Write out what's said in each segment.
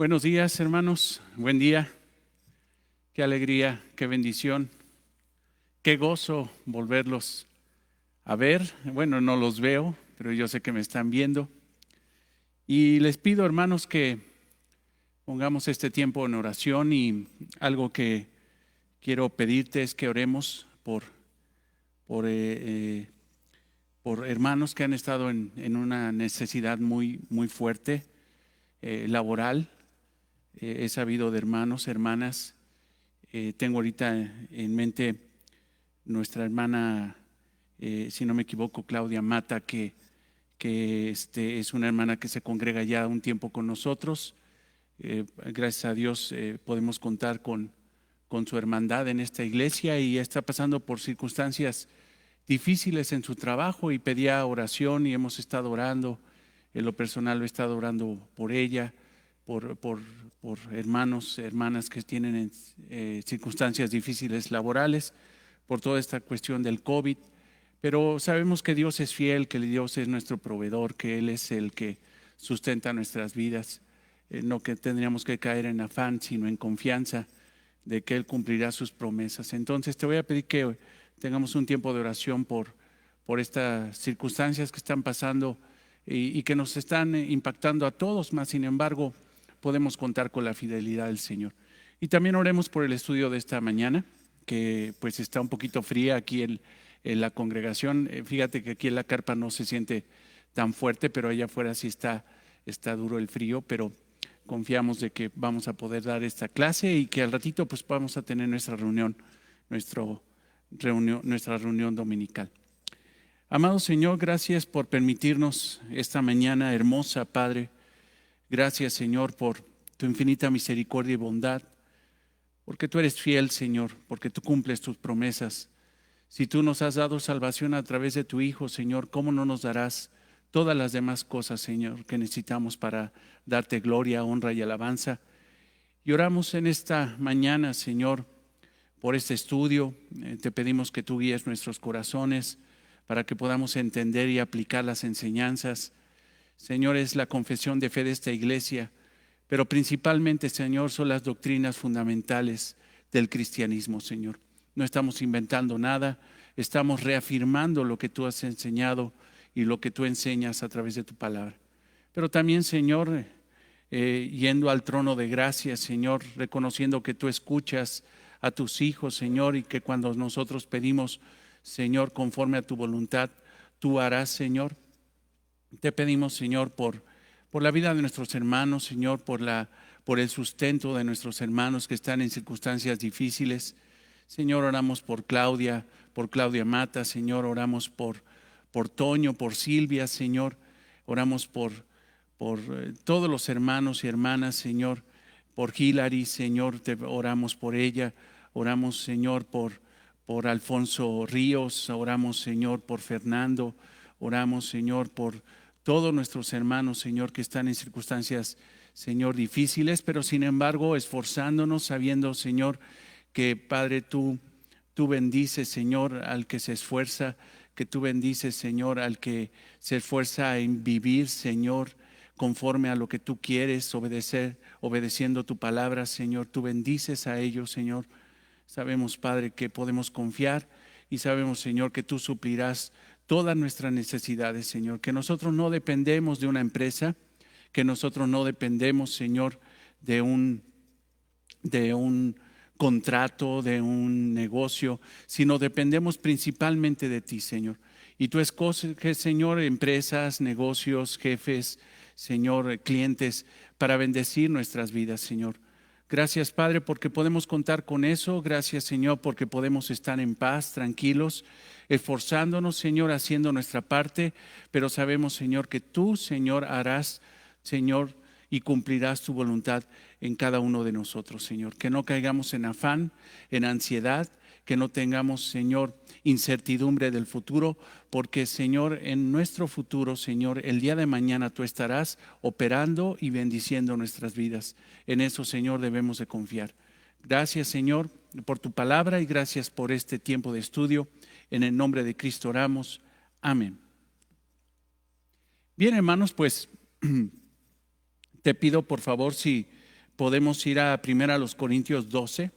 Buenos días, hermanos. Buen día. Qué alegría, qué bendición, qué gozo volverlos a ver. Bueno, no los veo, pero yo sé que me están viendo. Y les pido, hermanos, que pongamos este tiempo en oración, y algo que quiero pedirte es que oremos por, eh, eh, por hermanos que han estado en una necesidad muy fuerte, laboral. He sabido de hermanos, hermanas. Tengo ahorita en mente nuestra hermana, si no me equivoco, Claudia Mata, que es una hermana que se congrega ya un tiempo con nosotros. Gracias a Dios podemos contar con su hermandad en esta iglesia, y está pasando por circunstancias difíciles en su trabajo y pedía oración, y hemos estado orando. En lo personal he estado orando por ella, por hermanos, hermanas que tienen circunstancias difíciles laborales, por toda esta cuestión del COVID. Pero sabemos que Dios es fiel, que Dios es nuestro proveedor, que Él es el que sustenta nuestras vidas. No que tendríamos que caer en afán, sino en confianza de que Él cumplirá sus promesas. Entonces te voy a pedir que tengamos un tiempo de oración por estas circunstancias que están pasando y que nos están impactando a todos, más sin embargo podemos contar con la fidelidad del Señor. Y también oremos por el estudio de esta mañana, que pues está un poquito fría aquí en la congregación. Fíjate que aquí en la carpa no se siente tan fuerte, pero allá afuera sí está duro el frío, pero confiamos de que vamos a poder dar esta clase y que al ratito pues vamos a tener nuestra reunión dominical. Amado Señor, gracias por permitirnos esta mañana hermosa, Padre. Gracias, Señor, por tu infinita misericordia y bondad, porque tú eres fiel, Señor, porque tú cumples tus promesas. Si tú nos has dado salvación a través de tu Hijo, Señor, ¿cómo no nos darás todas las demás cosas, Señor, que necesitamos para darte gloria, honra y alabanza? Y oramos en esta mañana, Señor, por este estudio. Te pedimos que tú guíes nuestros corazones para que podamos entender y aplicar las enseñanzas. Señor, es la confesión de fe de esta iglesia, pero principalmente, Señor, son las doctrinas fundamentales del cristianismo, Señor. No estamos inventando nada, estamos reafirmando lo que tú has enseñado y lo que tú enseñas a través de tu palabra. Pero también, Señor, yendo al trono de gracia, Señor, reconociendo que tú escuchas a tus hijos, Señor, y que cuando nosotros pedimos, Señor, conforme a tu voluntad, tú harás, Señor. Te pedimos, Señor, por la vida de nuestros hermanos, Señor, por el sustento de nuestros hermanos que están en circunstancias difíciles. Señor, oramos por Claudia Mata, Señor, oramos por Toño, por Silvia, Señor, oramos por todos los hermanos y hermanas, Señor, por Hilary, Señor, te oramos por ella, oramos, Señor, por Alfonso Ríos, oramos, Señor, por Fernando, oramos, Señor, por todos nuestros hermanos, Señor, que están en circunstancias, Señor, difíciles, pero sin embargo esforzándonos, sabiendo, Señor, que Padre, tú bendices, Señor, al que se esfuerza, que tú bendices, Señor, al que se esfuerza en vivir, Señor, conforme a lo que tú quieres, obedeciendo tu palabra, Señor. Tú bendices a ellos, Señor. Sabemos, Padre, que podemos confiar y sabemos, Señor, que tú suplirás todas nuestras necesidades, Señor, que nosotros no dependemos de una empresa, que nosotros no dependemos, Señor, de un contrato, de un negocio, sino dependemos principalmente de ti, Señor. Y tú escoges, Señor, empresas, negocios, jefes, Señor, clientes, para bendecir nuestras vidas, Señor. Gracias, Padre, porque podemos contar con eso. Gracias, Señor, porque podemos estar en paz, tranquilos, esforzándonos, Señor, haciendo nuestra parte, pero sabemos, Señor, que tú, Señor, harás, Señor, y cumplirás tu voluntad en cada uno de nosotros, Señor. Que no caigamos en afán, en ansiedad, que no tengamos, Señor, incertidumbre del futuro, porque, Señor, en nuestro futuro, Señor, el día de mañana tú estarás operando y bendiciendo nuestras vidas. En eso, Señor, debemos de confiar. Gracias, Señor, por tu palabra y gracias por este tiempo de estudio. En el nombre de Cristo oramos. Amén. Bien, hermanos, pues te pido por favor si podemos ir a 1 Corintios 12.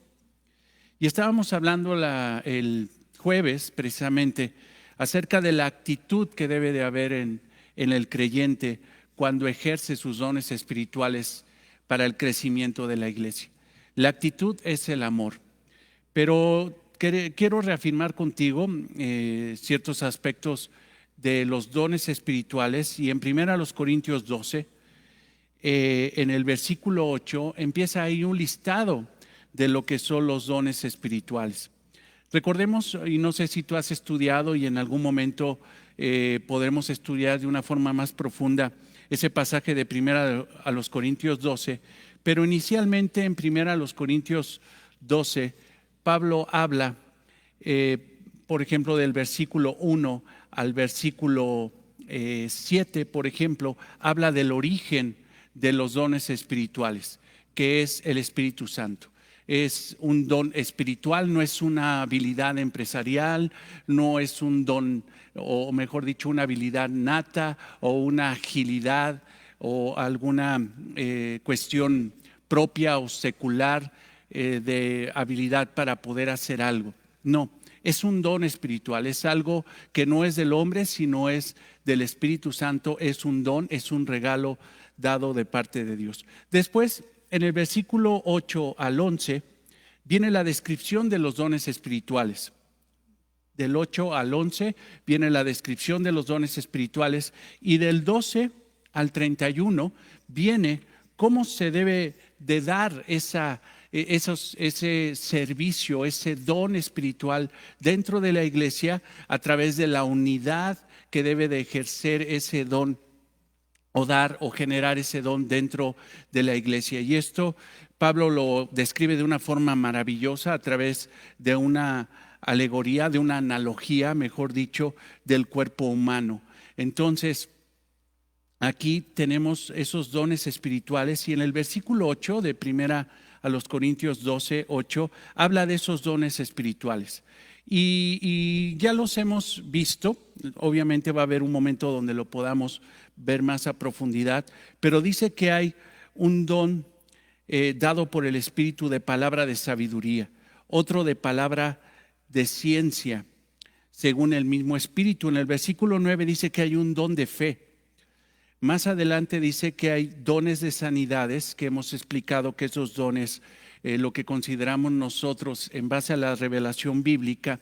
Y estábamos hablando el jueves precisamente acerca de la actitud que debe de haber en el creyente cuando ejerce sus dones espirituales para el crecimiento de la iglesia. La actitud es el amor. Pero quiero reafirmar contigo ciertos aspectos de los dones espirituales. Y en 1 Corintios 12, en el versículo 8, empieza ahí un listado de lo que son los dones espirituales. Recordemos, y no sé si tú has estudiado y en algún momento podremos estudiar de una forma más profunda ese pasaje de 1 Corintios 12, pero inicialmente en 1 Corintios 12, Pablo habla, por ejemplo, del versículo 1 al versículo 7, por ejemplo, habla del origen de los dones espirituales, que es el Espíritu Santo. Es un don espiritual, no es una habilidad empresarial, no es un don, o mejor dicho, una habilidad nata o una agilidad o alguna cuestión propia o secular de habilidad para poder hacer algo. No, es un don espiritual, es algo que no es del hombre, sino es del Espíritu Santo, es un don, es un regalo dado de parte de Dios. Después, en el versículo 8 al 11, viene la descripción de los dones espirituales. Del 8 al 11 viene la descripción de los dones espirituales y del 12 al 31 viene cómo se debe de dar ese servicio, ese don espiritual dentro de la iglesia a través de la unidad que debe de ejercer ese don o dar o generar ese don dentro de la iglesia. Y esto Pablo lo describe de una forma maravillosa a través de una alegoría, de una analogía, mejor dicho, del cuerpo humano. Entonces, aquí tenemos esos dones espirituales y en el versículo 8 de 1 Corintios 12, 8, habla de esos dones espirituales. Y ya los hemos visto, obviamente va a haber un momento donde lo podamos ver más a profundidad, pero dice que hay un don dado por el Espíritu de palabra de sabiduría, otro de palabra de ciencia, según el mismo Espíritu. En el versículo 9 dice que hay un don de fe. Más adelante dice que hay dones de sanidades, que hemos explicado que esos dones, lo que consideramos nosotros en base a la revelación bíblica,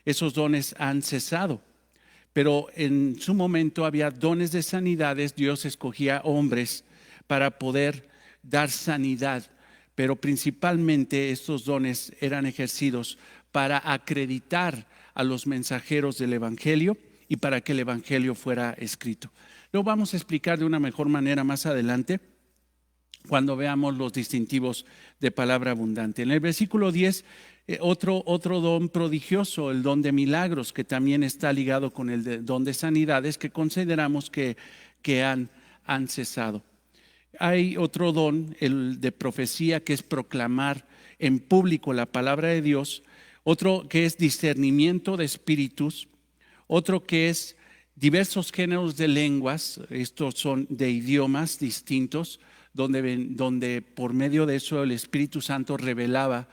esos dones han cesado. Pero en su momento había dones de sanidades, Dios escogía hombres para poder dar sanidad, pero principalmente estos dones eran ejercidos para acreditar a los mensajeros del Evangelio y para que el Evangelio fuera escrito. Lo vamos a explicar de una mejor manera más adelante cuando veamos los distintivos de palabra abundante. En el versículo 10, otro don prodigioso, el don de milagros, que también está ligado con el don de sanidades, que consideramos que han cesado. Hay otro don, el de profecía, que es proclamar en público la palabra de Dios. Otro que es discernimiento de espíritus. Otro que es diversos géneros de lenguas. Estos son de idiomas distintos, donde por medio de eso el Espíritu Santo revelaba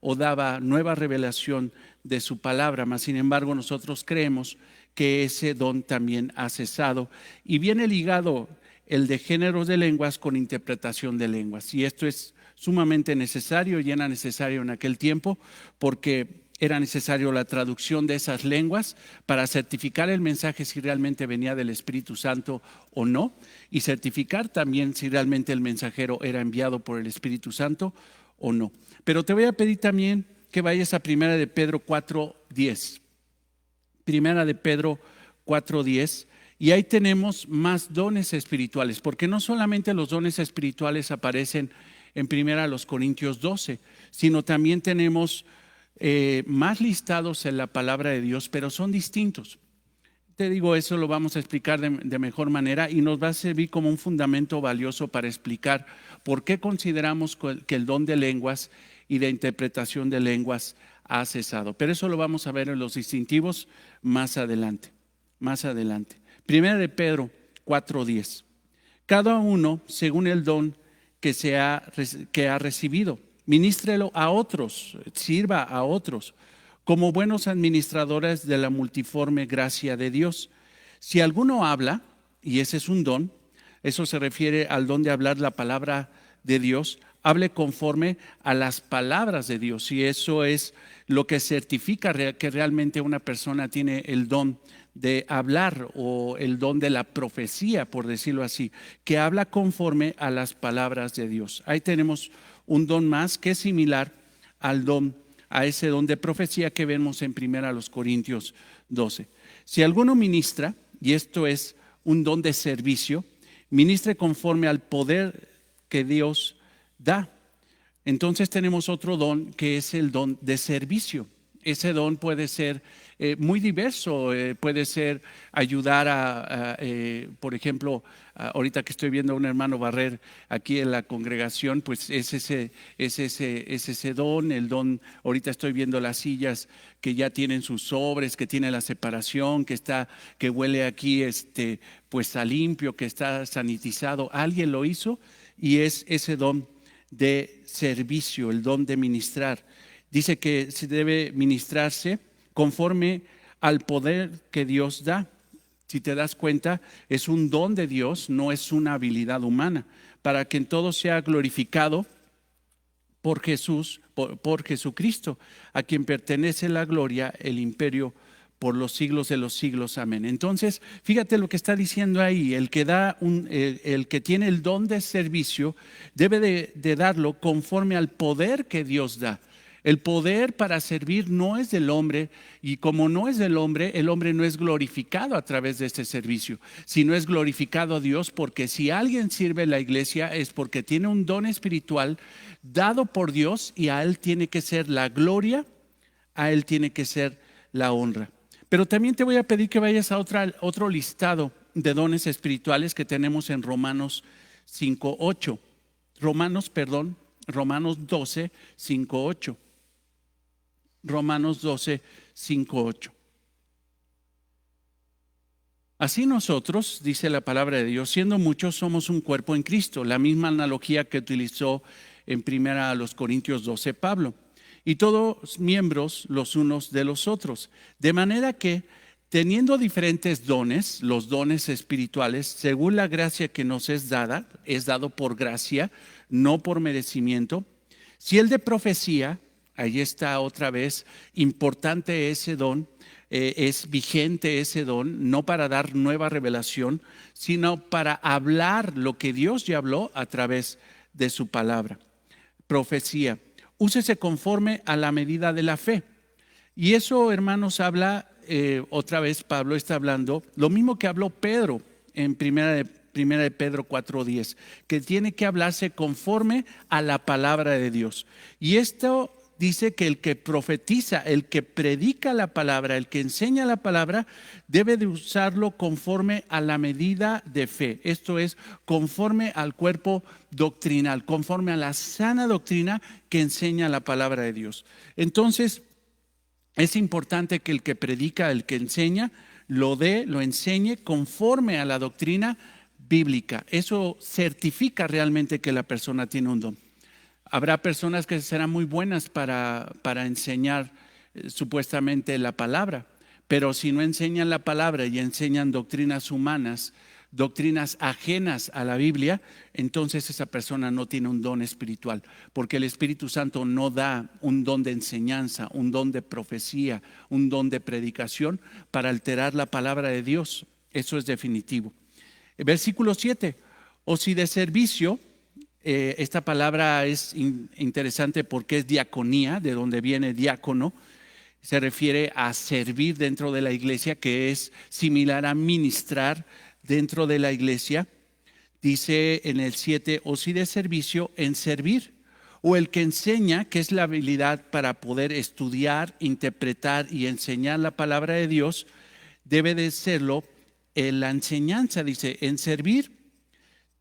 o daba nueva revelación de su palabra. Mas sin embargo nosotros creemos que ese don también ha cesado y viene ligado el de géneros de lenguas con interpretación de lenguas. Y esto es sumamente necesario y era necesario en aquel tiempo porque era necesario la traducción de esas lenguas para certificar el mensaje si realmente venía del Espíritu Santo o no, y certificar también si realmente el mensajero era enviado por el Espíritu Santo o no. Pero te voy a pedir también que vayas a 1 de Pedro 4:10. 1 de Pedro 4:10. Y ahí tenemos más dones espirituales, porque no solamente los dones espirituales aparecen en 1 Corintios 12, sino también tenemos más listados en la palabra de Dios, pero son distintos. Te digo, eso lo vamos a explicar de mejor manera y nos va a servir como un fundamento valioso para explicar por qué consideramos que el don de lenguas y de interpretación de lenguas ha cesado. Pero eso lo vamos a ver en los distintivos más adelante. Primera de Pedro 4:10. Cada uno según el don que ha recibido. Ministrelo a otros, sirva a otros, como buenos administradores de la multiforme gracia de Dios. Si alguno habla, y ese es un don, eso se refiere al don de hablar la palabra de Dios, hable conforme a las palabras de Dios. Y eso es lo que certifica que realmente una persona tiene el don de hablar o el don de la profecía, por decirlo así, que habla conforme a las palabras de Dios. Ahí tenemos un don más que es similar a ese don de profecía que vemos en 1 Corintios 12. Si alguno ministra, y esto es un don de servicio, ministre conforme al poder que Dios da. Entonces tenemos otro don que es el don de servicio. Ese don puede ser muy diverso, puede ser ayudar por ejemplo, ahorita que estoy viendo a un hermano barrer aquí en la congregación, pues es ese don, el don, ahorita estoy viendo las sillas que ya tienen sus sobres, que tiene la separación, que huele aquí pues a limpio, que está sanitizado. Alguien lo hizo y es ese don de servicio, el don de ministrar. Dice que se debe ministrarse conforme al poder que Dios da. Si te das cuenta, es un don de Dios, no es una habilidad humana, para que en todo sea glorificado por Jesucristo, a quien pertenece la gloria, el imperio por los siglos de los siglos. Amén. Entonces, fíjate lo que está diciendo ahí. El que tiene el don de servicio debe de darlo conforme al poder que Dios da. El poder para servir no es del hombre, y como no es del hombre, el hombre no es glorificado a través de este servicio, sino es glorificado a Dios, porque si alguien sirve en la iglesia es porque tiene un don espiritual dado por Dios, y a él tiene que ser la gloria, a él tiene que ser la honra. Pero también te voy a pedir que vayas a otro listado de dones espirituales que tenemos en Romanos 5:8. Romanos 12, 5:8. Romanos 12, 5:8. Así nosotros, dice la palabra de Dios, siendo muchos, somos un cuerpo en Cristo. La misma analogía que utilizó en 1 Corintios 12 Pablo. Y todos miembros los unos de los otros. De manera que, teniendo diferentes dones, los dones espirituales, según la gracia que nos es dado por gracia, no por merecimiento. Si el de profecía, ahí está otra vez, importante ese don, es vigente ese don, no para dar nueva revelación, sino para hablar lo que Dios ya habló a través de su palabra. Profecía, úsese conforme a la medida de la fe. Y eso, hermanos, habla, otra vez Pablo está hablando, lo mismo que habló Pedro en primera de Pedro 4:10, que tiene que hablarse conforme a la palabra de Dios. Y esto dice que el que profetiza, el que predica la palabra, el que enseña la palabra, debe de usarlo conforme a la medida de fe. Esto es, conforme al cuerpo doctrinal, conforme a la sana doctrina que enseña la palabra de Dios. Entonces, es importante que el que predica, el que enseña, lo enseñe conforme a la doctrina bíblica. Eso certifica realmente que la persona tiene un don. Habrá personas que serán muy buenas para enseñar supuestamente la palabra, pero si no enseñan la palabra y enseñan doctrinas humanas, doctrinas ajenas a la Biblia, entonces esa persona no tiene un don espiritual, porque el Espíritu Santo no da un don de enseñanza, un don de profecía, un don de predicación para alterar la palabra de Dios. Eso es definitivo. Versículo 7, o si de servicio. Esta palabra es interesante porque es diaconía, de donde viene diácono. Se refiere a servir dentro de la iglesia, que es similar a ministrar dentro de la iglesia. Dice en el 7, o si de servicio en servir, o el que enseña, que es la habilidad para poder estudiar, interpretar y enseñar la palabra de Dios, debe de serlo en la enseñanza. Dice en servir.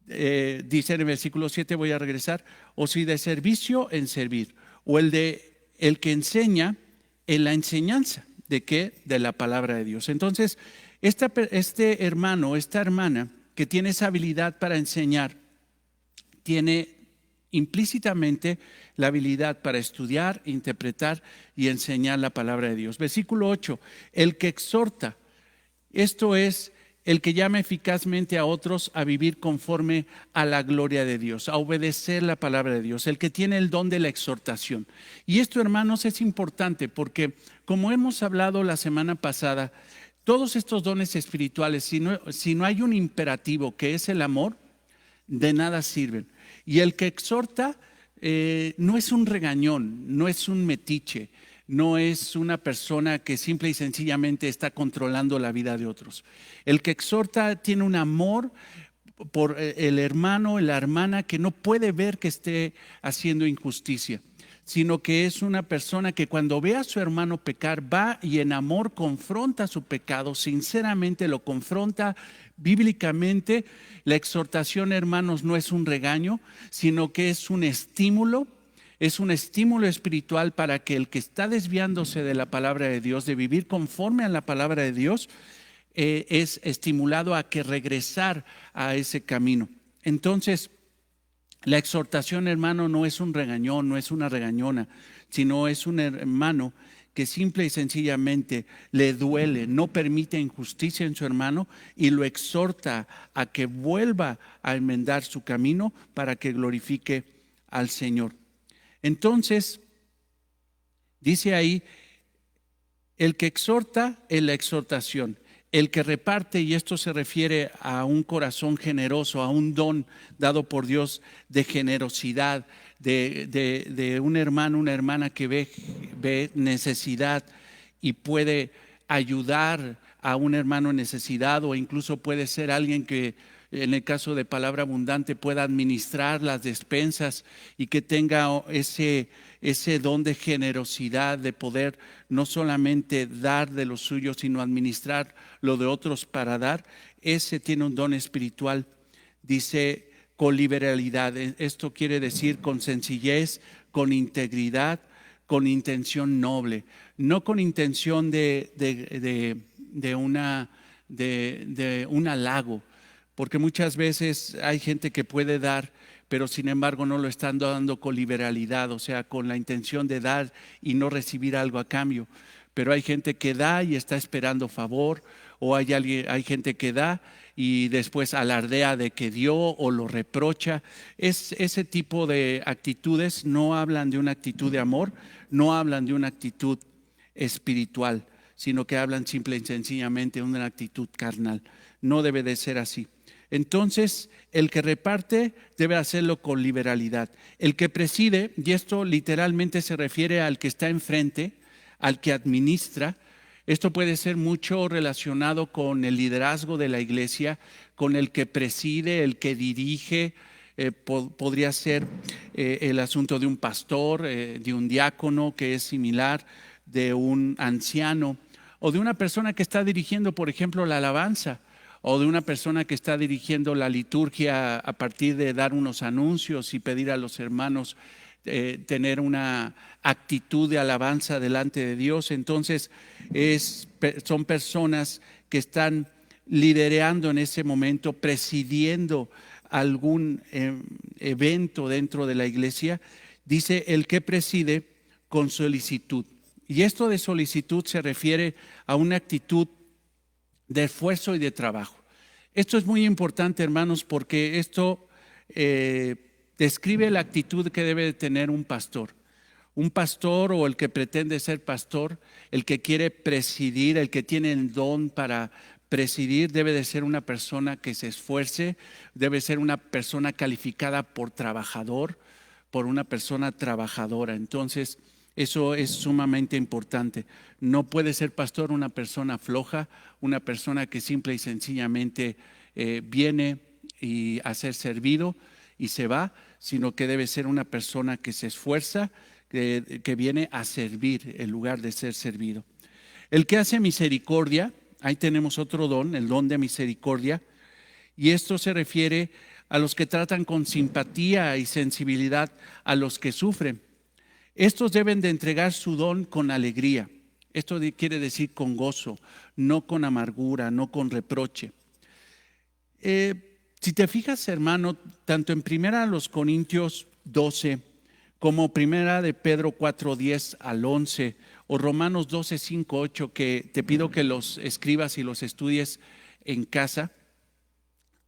Dice en el versículo 7, voy a regresar, o si de servicio en servir, o el que enseña en la enseñanza. ¿De qué? De la palabra de Dios. Entonces, esta hermana que tiene esa habilidad para enseñar, tiene implícitamente la habilidad para estudiar, interpretar y enseñar la palabra de Dios. Versículo 8, el que exhorta, esto es el que llama eficazmente a otros a vivir conforme a la gloria de Dios, a obedecer la palabra de Dios, el que tiene el don de la exhortación. Y esto, hermanos, es importante porque, como hemos hablado la semana pasada, todos estos dones espirituales, si no hay un imperativo que es el amor, de nada sirven. Y el que exhorta no es un regañón, no es un metiche, no es una persona que simple y sencillamente está controlando la vida de otros. El que exhorta tiene un amor por el hermano, la hermana que no puede ver que esté haciendo injusticia, sino que es una persona que cuando ve a su hermano pecar, va y en amor confronta su pecado, sinceramente lo confronta bíblicamente. La exhortación, hermanos, no es un regaño, sino que es un estímulo espiritual para que el que está desviándose de la palabra de Dios, de vivir conforme a la palabra de Dios, es estimulado a que regresar a ese camino. Entonces, la exhortación, hermano, no es un regañón, no es una regañona, sino es un hermano que simple y sencillamente le duele, no permite injusticia en su hermano y lo exhorta a que vuelva a enmendar su camino para que glorifique al Señor. Entonces, dice ahí, el que exhorta en la exhortación, el que reparte, y esto se refiere a un corazón generoso, a un don dado por Dios de generosidad, de un hermano, una hermana que ve necesidad y puede ayudar a un hermano en necesidad, o incluso puede ser alguien que, en el caso de Palabra Abundante, pueda administrar las despensas y que tenga ese don de generosidad, de poder no solamente dar de lo suyo, sino administrar lo de otros para dar. Ese tiene un don espiritual, dice, con liberalidad. Esto quiere decir con sencillez, con integridad, con intención noble, no con intención de un halago, porque muchas veces hay gente que puede dar, pero sin embargo no lo están dando con liberalidad, o sea, con la intención de dar y no recibir algo a cambio. Pero hay gente que da y está esperando favor, o hay gente que da y después alardea de que dio o lo reprocha. Ese tipo de actitudes no hablan de una actitud de amor, no hablan de una actitud espiritual, sino que hablan simple y sencillamente de una actitud carnal. No debe de ser así. Entonces, el que reparte debe hacerlo con liberalidad. El que preside, y esto literalmente se refiere al que está enfrente, al que administra. Esto puede ser mucho relacionado con el liderazgo de la iglesia, con el que preside, el que dirige. Podría ser el asunto de un pastor, de un diácono, que es similar, de un anciano, o de una persona que está dirigiendo, por ejemplo, la alabanza, o de una persona que está dirigiendo la liturgia a partir de dar unos anuncios y pedir a los hermanos tener una actitud de alabanza delante de Dios. Entonces son personas que están liderando en ese momento, presidiendo algún evento dentro de la iglesia. Dice el que preside con solicitud. Y esto de solicitud se refiere a una actitud de esfuerzo y de trabajo. Esto es muy importante, hermanos, porque esto describe la actitud que debe tener un pastor. Un pastor, o el que pretende ser pastor, el que quiere presidir, el que tiene el don para presidir, debe de ser una persona que se esfuerce, debe ser una persona calificada por trabajador, por una persona trabajadora. Entonces, eso es sumamente importante. No puede ser pastor una persona floja, una persona que simple y sencillamente viene a ser servido y se va, sino que debe ser una persona que se esfuerza, que viene a servir en lugar de ser servido. El que hace misericordia, ahí tenemos otro don, el don de misericordia, y esto se refiere a los que tratan con simpatía y sensibilidad a los que sufren. Estos deben de entregar su don con alegría. Esto quiere decir con gozo, no con amargura, no con reproche. Si te fijas, hermano, tanto en 1 Corintios 12, como primera de Pedro 4, 10 al 11, o Romanos 12, 5, 8, que te pido que los escribas y los estudies en casa,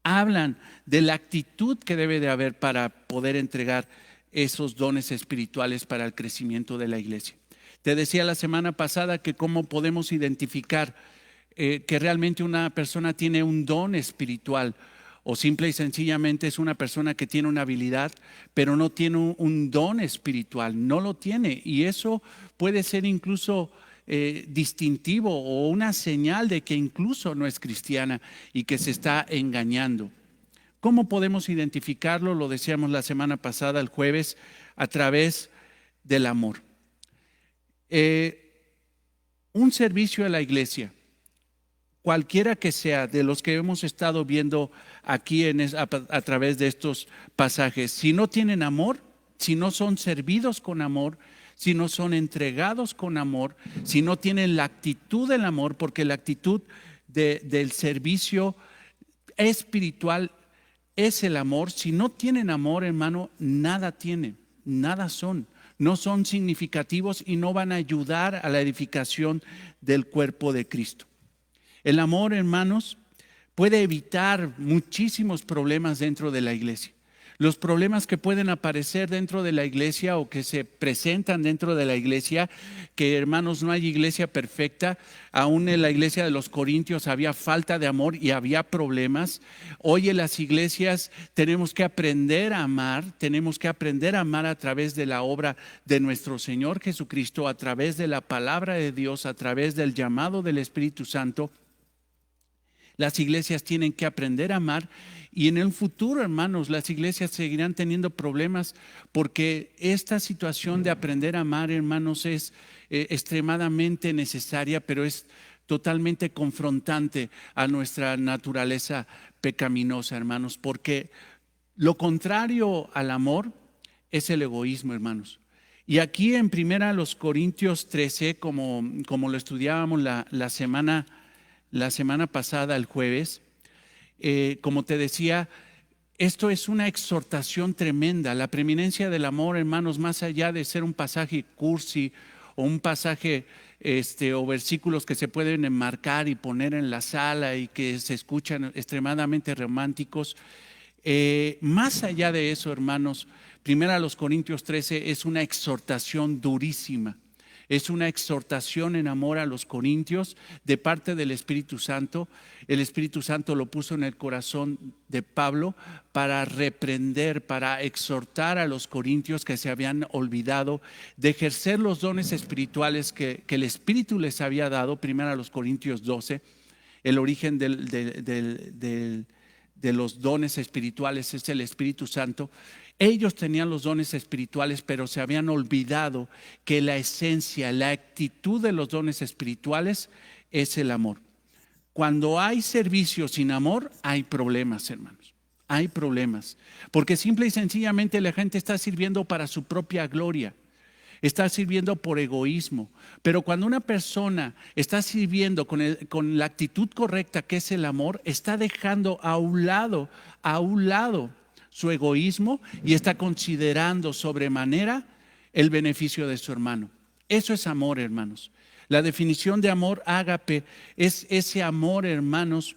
hablan de la actitud que debe de haber para poder entregar esos dones espirituales para el crecimiento de la iglesia. Te decía la semana pasada que cómo podemos identificar que realmente una persona tiene un don espiritual, o simple y sencillamente es una persona que tiene una habilidad, pero no tiene un don espiritual, no lo tiene. Y eso puede ser incluso distintivo o una señal de que incluso no es cristiana y que se está engañando. ¿Cómo podemos identificarlo? Lo decíamos la semana pasada, el jueves, a través del amor. Un servicio a la iglesia, cualquiera que sea de los que hemos estado viendo aquí a través de estos pasajes, si no tienen amor, si no son servidos con amor, si no son entregados con amor, si no tienen la actitud del amor, porque la actitud del servicio espiritual es el amor. Si no tienen amor, hermano, nada tienen, nada son. No son significativos y no van a ayudar a la edificación del cuerpo de Cristo. El amor, hermanos, puede evitar muchísimos problemas dentro de la iglesia. Los problemas que pueden aparecer dentro de la iglesia o que se presentan dentro de la iglesia, que hermanos, no hay iglesia perfecta. Aún en la iglesia de los Corintios había falta de amor y había problemas. Hoy en las iglesias tenemos que aprender a amar a través de la obra de nuestro Señor Jesucristo, a través de la palabra de Dios, a través del llamado del Espíritu Santo. Las iglesias tienen que aprender a amar. Y en el futuro, hermanos, las iglesias seguirán teniendo problemas porque esta situación de aprender a amar, hermanos, es extremadamente necesaria, pero es totalmente confrontante a nuestra naturaleza pecaminosa, hermanos, porque lo contrario al amor es el egoísmo, hermanos. Y aquí en 1 Corintios 13, como lo estudiábamos la semana pasada, el jueves, como te decía, esto es una exhortación tremenda. La preeminencia del amor, hermanos, más allá de ser un pasaje cursi o un pasaje o versículos que se pueden enmarcar y poner en la sala y que se escuchan extremadamente románticos, más allá de eso, hermanos, 1 Corintios 13 es una exhortación durísima. Es una exhortación en amor a los corintios de parte del Espíritu Santo. El Espíritu Santo lo puso en el corazón de Pablo para reprender, para exhortar a los corintios que se habían olvidado de ejercer los dones espirituales que el Espíritu les había dado. 1 Corintios 12, el origen de los dones espirituales es el Espíritu Santo. Ellos tenían los dones espirituales, pero se habían olvidado que la esencia, la actitud de los dones espirituales es el amor. Cuando hay servicio sin amor, hay problemas, hermanos. Hay problemas. Porque simple y sencillamente la gente está sirviendo para su propia gloria. Está sirviendo por egoísmo. Pero cuando una persona está sirviendo con la actitud correcta, que es el amor, está dejando a un lado su egoísmo y está considerando sobremanera el beneficio de su hermano. Eso es amor, hermanos. La definición de amor ágape es ese amor, hermanos,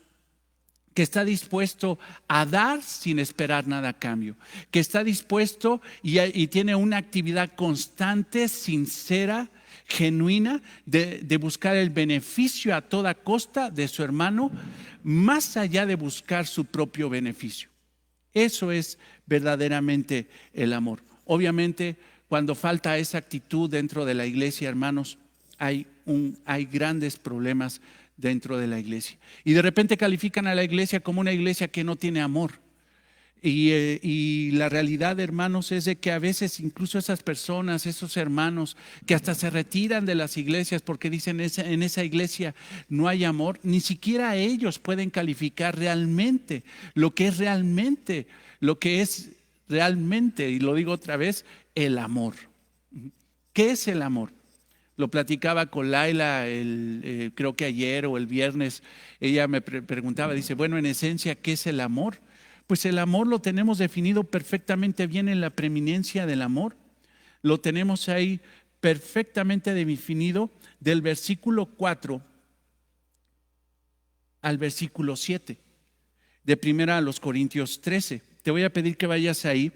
que está dispuesto a dar sin esperar nada a cambio, que está dispuesto y tiene una actividad constante, sincera, genuina, de buscar el beneficio a toda costa de su hermano, más allá de buscar su propio beneficio. Eso es verdaderamente el amor. Obviamente, cuando falta esa actitud dentro de la iglesia, hermanos, hay grandes problemas dentro de la iglesia. Y de repente califican a la iglesia como una iglesia que no tiene amor. Y la realidad, hermanos, es de que a veces incluso esas personas, esos hermanos que hasta se retiran de las iglesias porque dicen en esa iglesia no hay amor, ni siquiera ellos pueden calificar realmente lo que es realmente, y lo digo otra vez, el amor. ¿Qué es el amor? Lo platicaba con Laila creo que ayer o el viernes. Ella me preguntaba, dice, bueno, en esencia, ¿qué es el amor? Pues el amor lo tenemos definido perfectamente bien en la preeminencia del amor. Lo tenemos ahí perfectamente definido del versículo 4 al versículo 7 de 1 Corintios 13. Te voy a pedir que vayas ahí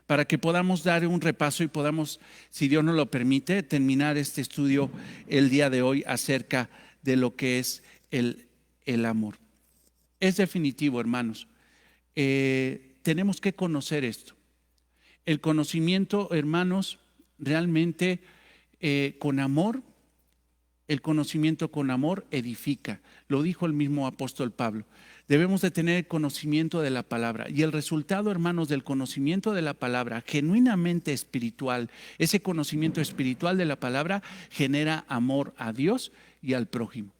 para que podamos dar un repaso y podamos, si Dios nos lo permite, terminar este estudio el día de hoy acerca de lo que es el amor. Es definitivo, hermanos. Tenemos que conocer esto. El conocimiento, hermanos, realmente con amor, el conocimiento con amor edifica. Lo dijo el mismo apóstol Pablo. Debemos de tener conocimiento de la palabra. Y el resultado, hermanos, del conocimiento de la palabra, genuinamente espiritual, ese conocimiento espiritual de la palabra genera amor a Dios y al prójimo.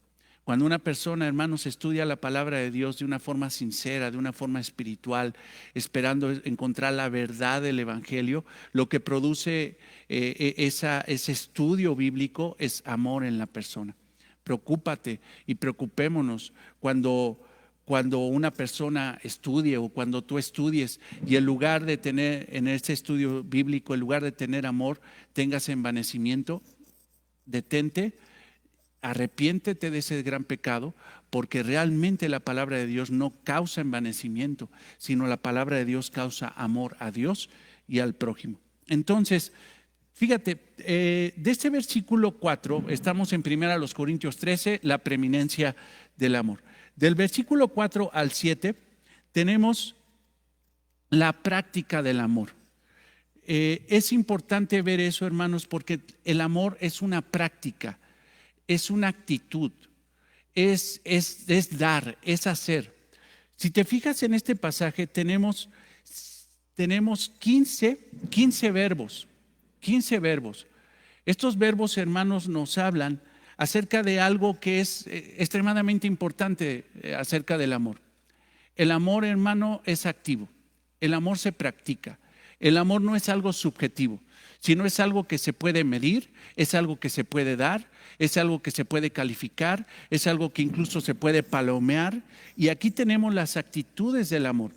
Cuando una persona, hermanos, estudia la palabra de Dios de una forma sincera, de una forma espiritual, esperando encontrar la verdad del Evangelio, lo que produce ese estudio bíblico es amor en la persona. Preocúpate y preocupémonos cuando una persona estudie o cuando tú estudies y en lugar de tener en este estudio bíblico, en lugar de tener amor, tengas envanecimiento. Detente. Arrepiéntete de ese gran pecado, porque realmente la palabra de Dios no causa envanecimiento, sino la palabra de Dios causa amor a Dios y al prójimo. Entonces, fíjate, de este versículo 4, estamos en 1 Corintios 13, la preeminencia del amor. Del versículo 4 al 7 tenemos la práctica del amor. Es importante ver eso, hermanos, porque el amor es una práctica. Es una actitud, es dar, es hacer. Si te fijas en este pasaje, tenemos 15 verbos, 15 verbos. Estos verbos, hermanos, nos hablan acerca de algo que es extremadamente importante acerca del amor. El amor, hermano, es activo. El amor se practica. El amor no es algo subjetivo, sino es algo que se puede medir, es algo que se puede dar, es algo que se puede calificar, es algo que incluso se puede palomear. Y aquí tenemos las actitudes del amor.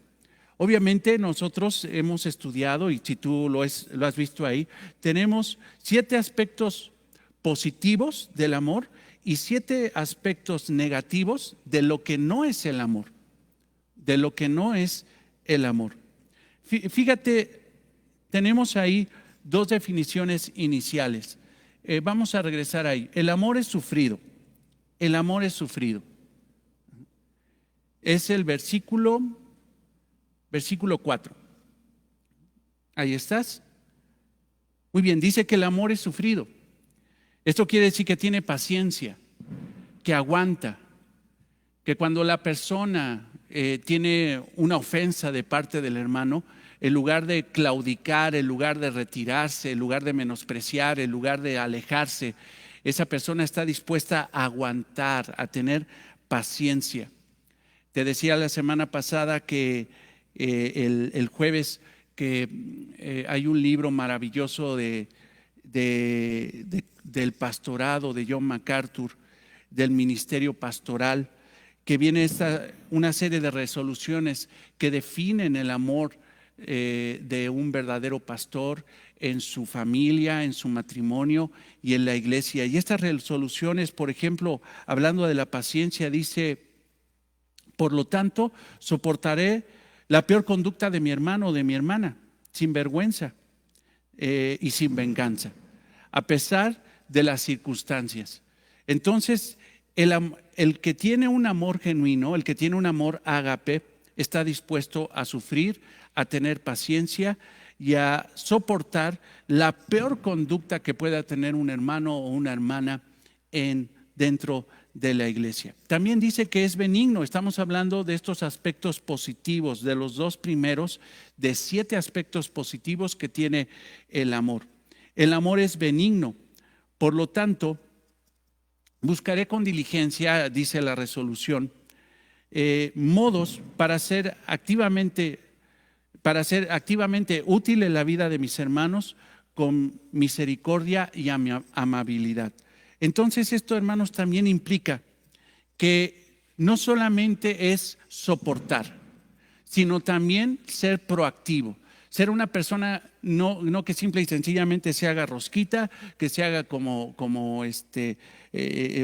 Obviamente nosotros hemos estudiado, y si tú lo has visto ahí, tenemos 7 aspectos positivos del amor y 7 aspectos negativos de lo que no es el amor. De lo que no es el amor. Fíjate, tenemos ahí 2 definiciones iniciales. Vamos a regresar ahí. El amor es sufrido. El amor es sufrido. Es el versículo 4. Ahí estás. Muy bien, dice que el amor es sufrido. Esto quiere decir que tiene paciencia, que aguanta, que cuando la persona tiene una ofensa de parte del hermano, en lugar de claudicar, en lugar de retirarse, en lugar de menospreciar, en lugar de alejarse, esa persona está dispuesta a aguantar, a tener paciencia. Te decía la semana pasada que el jueves que hay un libro maravilloso del pastorado de John MacArthur, del ministerio pastoral, que viene una serie de resoluciones que definen el amor de un verdadero pastor en su familia, en su matrimonio y en la iglesia. Y estas resoluciones, por ejemplo, hablando de la paciencia, dice: por lo tanto, soportaré la peor conducta de mi hermano o de mi hermana, sin vergüenza y sin venganza, a pesar de las circunstancias. Entonces, el que tiene un amor genuino, el que tiene un amor ágape, está dispuesto a sufrir, a tener paciencia y a soportar la peor conducta que pueda tener un hermano o una hermana dentro de la iglesia. También dice que es benigno. Estamos hablando de estos aspectos positivos, de los 2 primeros, de 7 aspectos positivos que tiene el amor. El amor es benigno. Por lo tanto, buscaré con diligencia, dice la resolución, modos para ser activamente útil en la vida de mis hermanos con misericordia y amabilidad. Entonces esto, hermanos, también implica que no solamente es soportar, sino también ser proactivo. Ser una persona no que simple y sencillamente se haga rosquita, que se haga como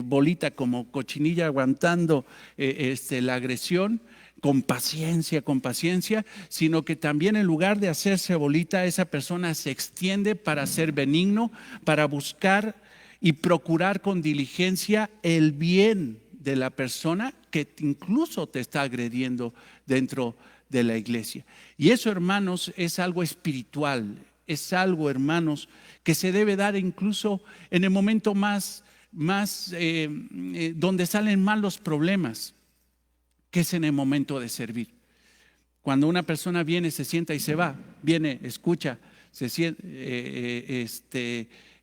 bolita, como cochinilla aguantando la agresión, con paciencia, sino que también en lugar de hacerse bolita, esa persona se extiende para ser benigno, para buscar y procurar con diligencia el bien de la persona que incluso te está agrediendo dentro de la iglesia. Y eso, hermanos, es algo espiritual, es algo, hermanos, que se debe dar incluso en el momento más donde salen mal los problemas, que es en el momento de servir. Cuando una persona viene, se sienta y se va, viene, escucha,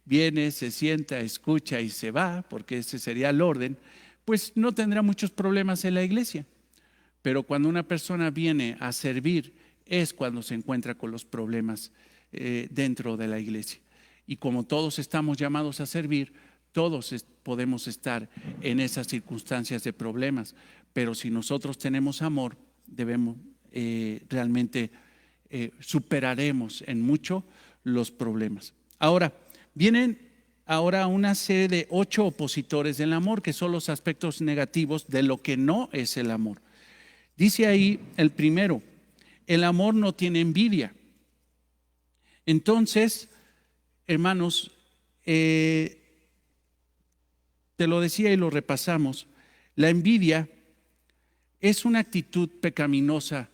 viene, se sienta, escucha y se va, porque ese sería el orden, pues no tendrá muchos problemas en la iglesia. Pero cuando una persona viene a servir, es cuando se encuentra con los problemas dentro de la iglesia. Y como todos estamos llamados a servir, todos podemos estar en esas circunstancias de problemas. Pero si nosotros tenemos amor, debemos realmente superaremos en mucho los problemas. Ahora, vienen una serie de 8 opositores del amor, que son los aspectos negativos de lo que no es el amor. Dice ahí el primero: el amor no tiene envidia. Entonces, hermanos, te lo decía y lo repasamos, la envidia es una actitud pecaminosa,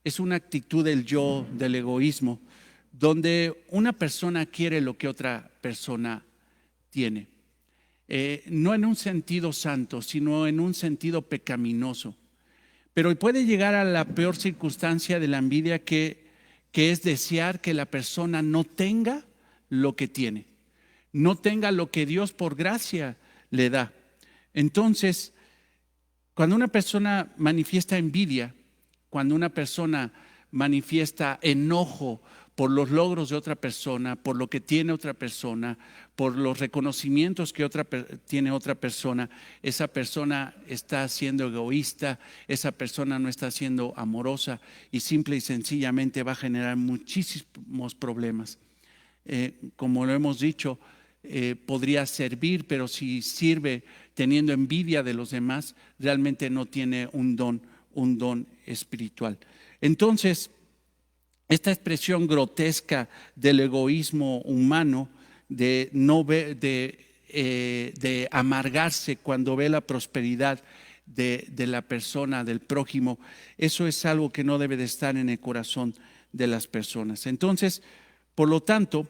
es una actitud del yo, del egoísmo, donde una persona quiere lo que otra persona tiene. No en un sentido santo, sino en un sentido pecaminoso. Pero puede llegar a la peor circunstancia de la envidia, que es desear que la persona no tenga lo que tiene, no tenga lo que Dios por gracia le da. Entonces, cuando una persona manifiesta envidia, cuando una persona manifiesta enojo por los logros de otra persona, por lo que tiene otra persona, por los reconocimientos que tiene otra persona, esa persona está siendo egoísta, esa persona no está siendo amorosa y simple y sencillamente va a generar muchísimos problemas. Como lo hemos dicho, podría servir, pero si sirve teniendo envidia de los demás, realmente no tiene un don espiritual. Entonces, esta expresión grotesca del egoísmo humano, de amargarse cuando ve la prosperidad de la persona, del prójimo, eso es algo que no debe de estar en el corazón de las personas. Entonces, por lo tanto,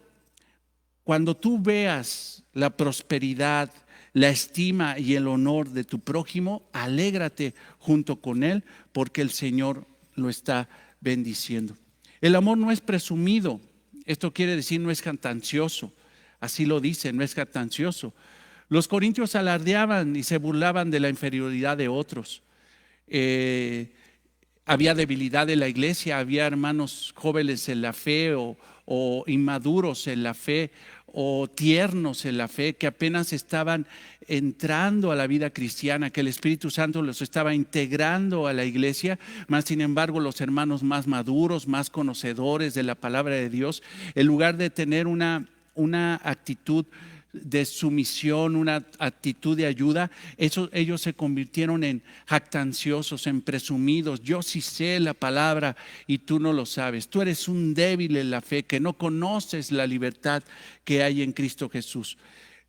cuando tú veas la prosperidad, la estima y el honor de tu prójimo, alégrate junto con él, porque el Señor lo está bendiciendo. El amor no es presumido. Esto quiere decir no es jactancioso. Así lo dice, no es jactancioso. Los corintios alardeaban y se burlaban de la inferioridad de otros. Había debilidad en la iglesia, había hermanos jóvenes en la fe o inmaduros en la fe o tiernos en la fe, que apenas estaban entrando a la vida cristiana, que el Espíritu Santo los estaba integrando a la iglesia, mas sin embargo los hermanos más maduros, más conocedores de la palabra de Dios, en lugar de tener una actitud de sumisión, una actitud de ayuda, ellos se convirtieron en jactanciosos, en presumidos. Yo sí sé la palabra y tú no lo sabes. Tú eres un débil en la fe, que no conoces la libertad que hay en Cristo Jesús.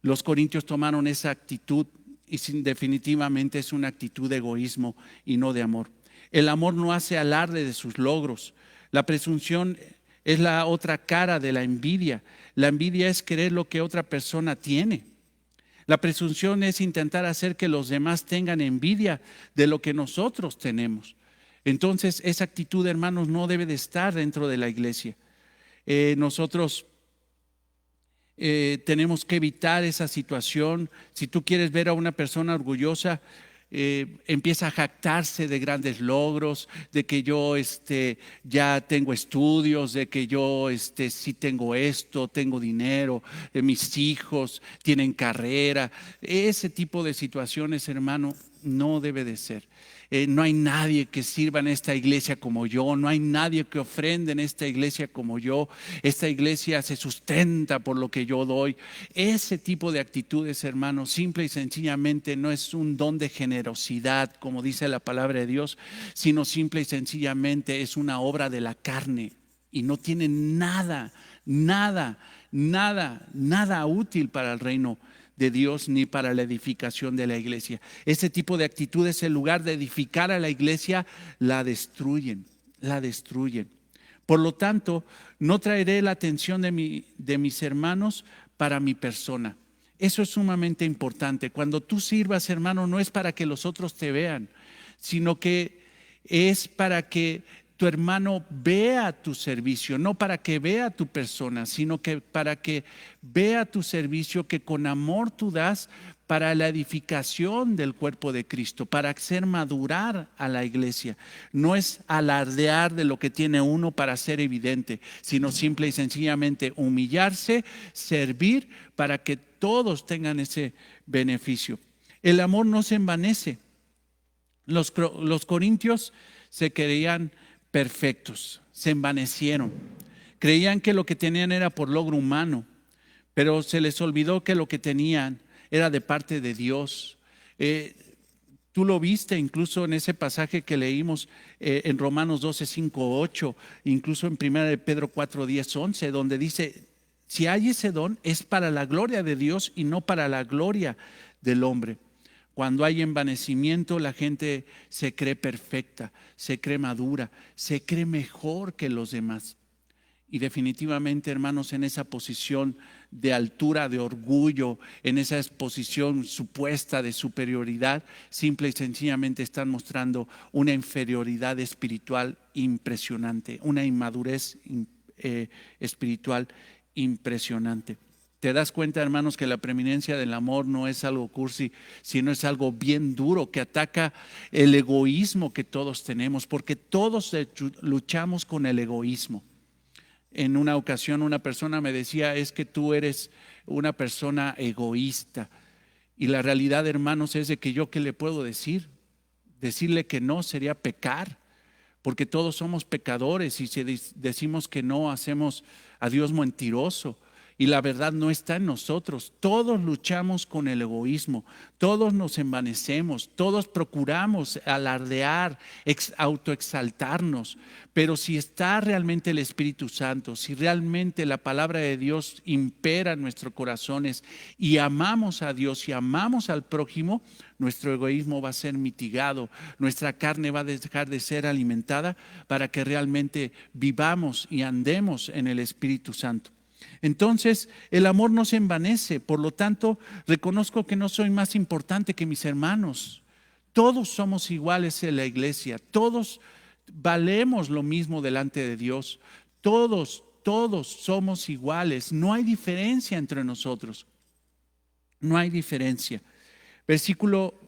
Los corintios tomaron esa actitud y definitivamente es una actitud de egoísmo y no de amor. El amor no hace alarde de sus logros. La presunción es la otra cara de la envidia. La envidia es querer lo que otra persona tiene. La presunción es intentar hacer que los demás tengan envidia de lo que nosotros tenemos. Entonces, esa actitud, hermanos, no debe de estar dentro de la iglesia. Nosotros tenemos que evitar esa situación. Si tú quieres ver a una persona orgullosa, empieza a jactarse de grandes logros, de que yo ya tengo estudios, de que yo sí tengo esto, tengo dinero, mis hijos tienen carrera. Ese tipo de situaciones, hermano, No debe de ser. No hay nadie que sirva en esta iglesia como yo, no hay nadie que ofrende en esta iglesia como yo. Esta iglesia se sustenta por lo que yo doy. Ese tipo de actitudes, hermanos, simple y sencillamente no es un don de generosidad, como dice la palabra de Dios, sino simple y sencillamente es una obra de la carne y no tiene nada, nada útil para el reino de Dios ni para la edificación de la iglesia. Ese tipo de actitudes, en lugar de edificar a la iglesia, la destruyen. Por lo tanto, no traeré la atención de mis hermanos para mi persona. Eso es sumamente importante. Cuando tú sirvas, hermano, no es para que los otros te vean, sino que es para que tu hermano vea tu servicio, no para que vea tu persona, sino que para que vea tu servicio que con amor tú das para la edificación del cuerpo de Cristo, para hacer madurar a la iglesia. No es alardear de lo que tiene uno para ser evidente, sino simple y sencillamente humillarse, servir para que todos tengan ese beneficio. El amor no se envanece. Los corintios se creían perfectos, se envanecieron, creían que lo que tenían era por logro humano, pero se les olvidó que lo que tenían era de parte de Dios. Tú lo viste incluso en ese pasaje que leímos en Romanos 12, 5, 8, incluso en 1 de Pedro 4, 10, 11, donde dice, si hay ese don es para la gloria de Dios y no para la gloria del hombre. Cuando hay envanecimiento, la gente se cree perfecta, se cree madura, se cree mejor que los demás. Y definitivamente, hermanos, en esa posición de altura, de orgullo, en esa posición supuesta de superioridad, simple y sencillamente están mostrando una inferioridad espiritual impresionante, una inmadurez espiritual impresionante. Te das cuenta, hermanos, que la preeminencia del amor no es algo cursi, sino es algo bien duro que ataca el egoísmo que todos tenemos, porque todos luchamos con el egoísmo. En una ocasión una persona me decía, es que tú eres una persona egoísta. Y la realidad, hermanos, es de que yo, ¿qué le puedo decir? Decirle que no sería pecar, porque todos somos pecadores y si decimos que no, hacemos a Dios mentiroso. Y la verdad no está en nosotros. Todos luchamos con el egoísmo, todos nos envanecemos, todos procuramos alardear, autoexaltarnos. Pero si está realmente el Espíritu Santo, si realmente la palabra de Dios impera en nuestros corazones y amamos a Dios y amamos al prójimo, nuestro egoísmo va a ser mitigado, nuestra carne va a dejar de ser alimentada para que realmente vivamos y andemos en el Espíritu Santo. Entonces el amor no se envanece, por lo tanto reconozco que no soy más importante que mis hermanos. Todos somos iguales en la iglesia, todos valemos lo mismo delante de Dios, todos somos iguales, no hay diferencia entre nosotros, no hay diferencia. Versículo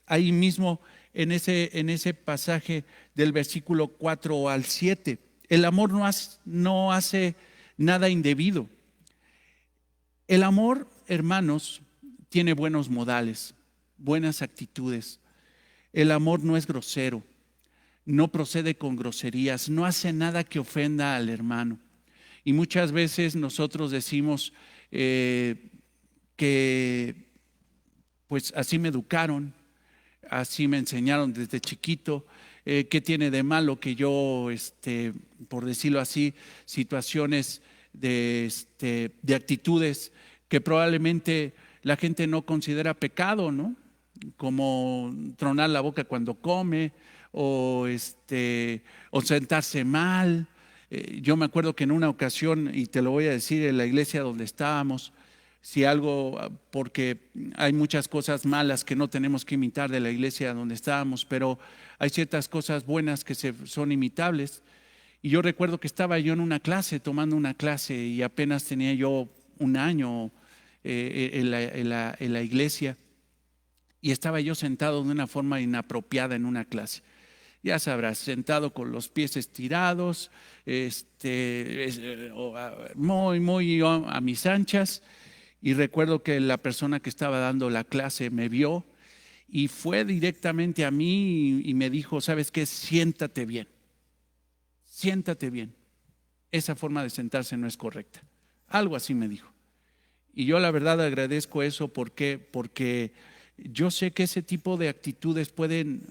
ahí mismo en ese pasaje del versículo 4 al 7, el amor no hace nada indebido. El amor, hermanos, tiene buenos modales, buenas actitudes. El amor no es grosero, no procede con groserías, no hace nada que ofenda al hermano. Y muchas veces nosotros decimos que pues así me educaron, así me enseñaron desde chiquito. ¿Qué tiene de malo que yo, por decirlo así, situaciones de actitudes que probablemente la gente no considera pecado, ¿no? Como tronar la boca cuando come o sentarse mal. Yo me acuerdo que en una ocasión, y te lo voy a decir, en la iglesia donde estábamos, si algo, porque hay muchas cosas malas que no tenemos que imitar de la iglesia donde estábamos, pero hay ciertas cosas buenas que son imitables. Y yo recuerdo que estaba yo en una clase, tomando una clase, y apenas tenía yo un año en la iglesia, y estaba yo sentado de una forma inapropiada en una clase. Ya sabrás, sentado con los pies estirados, muy a mis anchas. Y recuerdo que la persona que estaba dando la clase me vio y fue directamente a mí y me dijo, ¿sabes qué? Siéntate bien, siéntate bien. Esa forma de sentarse no es correcta. Algo así me dijo. Y yo la verdad agradezco eso porque yo sé que ese tipo de actitudes pueden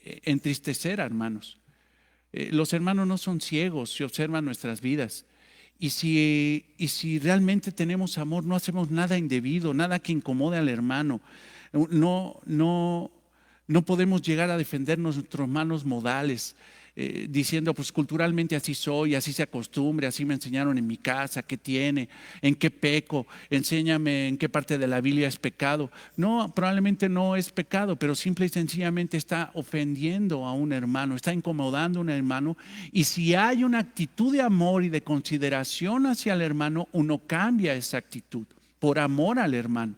entristecer a hermanos. Los hermanos no son ciegos, si observan nuestras vidas. Y si realmente tenemos amor, no hacemos nada indebido, nada que incomode al hermano. No podemos llegar a defender nuestros malos modales, diciendo, pues culturalmente así soy, así se acostumbre, así me enseñaron en mi casa, ¿qué tiene? ¿En qué peco? Enséñame en qué parte de la Biblia es pecado. No, probablemente no es pecado, pero simple y sencillamente está ofendiendo a un hermano, está incomodando a un hermano. Y si hay una actitud de amor y de consideración hacia el hermano, uno cambia esa actitud por amor al hermano.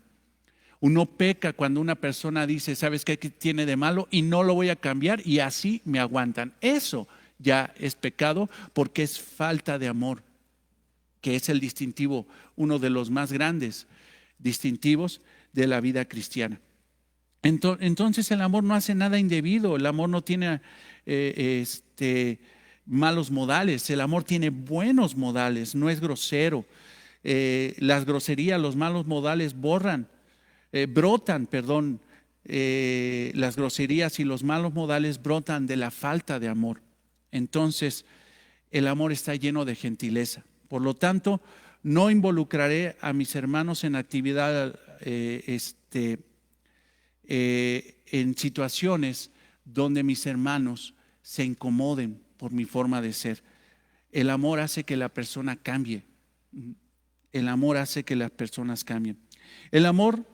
Uno peca cuando una persona dice, ¿sabes qué tiene de malo? Y no lo voy a cambiar y así me aguantan. Eso ya es pecado porque es falta de amor, que es el distintivo, uno de los más grandes distintivos de la vida cristiana. Entonces el amor no hace nada indebido, el amor no tiene malos modales, el amor tiene buenos modales, no es grosero. Las groserías, los malos modales brotan, las groserías y los malos modales brotan de la falta de amor. Entonces, el amor está lleno de gentileza. Por lo tanto, no involucraré a mis hermanos en actividad, en situaciones donde mis hermanos se incomoden por mi forma de ser. El amor hace que la persona cambie. El amor hace que las personas cambien. El amor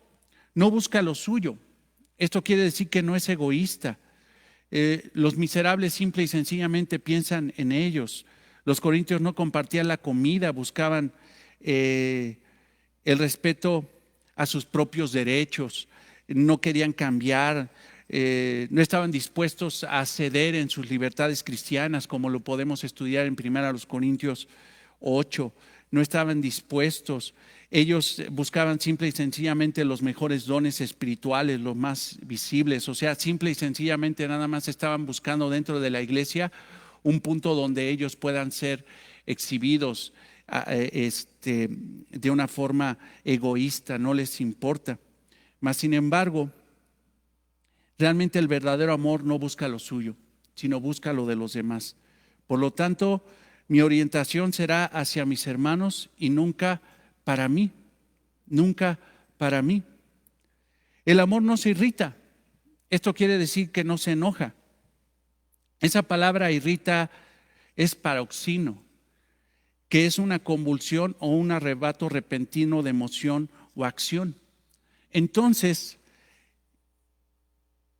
no busca lo suyo. Esto quiere decir que no es egoísta. Los miserables simple y sencillamente piensan en ellos. Los corintios no compartían la comida, buscaban el respeto a sus propios derechos, no querían cambiar, no estaban dispuestos a ceder en sus libertades cristianas, como lo podemos estudiar en 1 Corintios 8. No estaban dispuestos. Ellos buscaban simple y sencillamente los mejores dones espirituales, los más visibles. O sea, simple y sencillamente nada más estaban buscando dentro de la iglesia un punto donde ellos puedan ser exhibidos de una forma egoísta, no les importa. Mas sin embargo, realmente el verdadero amor no busca lo suyo, sino busca lo de los demás. Por lo tanto, mi orientación será hacia mis hermanos y nunca para mí, nunca para mí. El amor no se irrita. Esto quiere decir que no se enoja. Esa palabra irrita es paroxino, que es una convulsión o un arrebato repentino de emoción o acción. Entonces,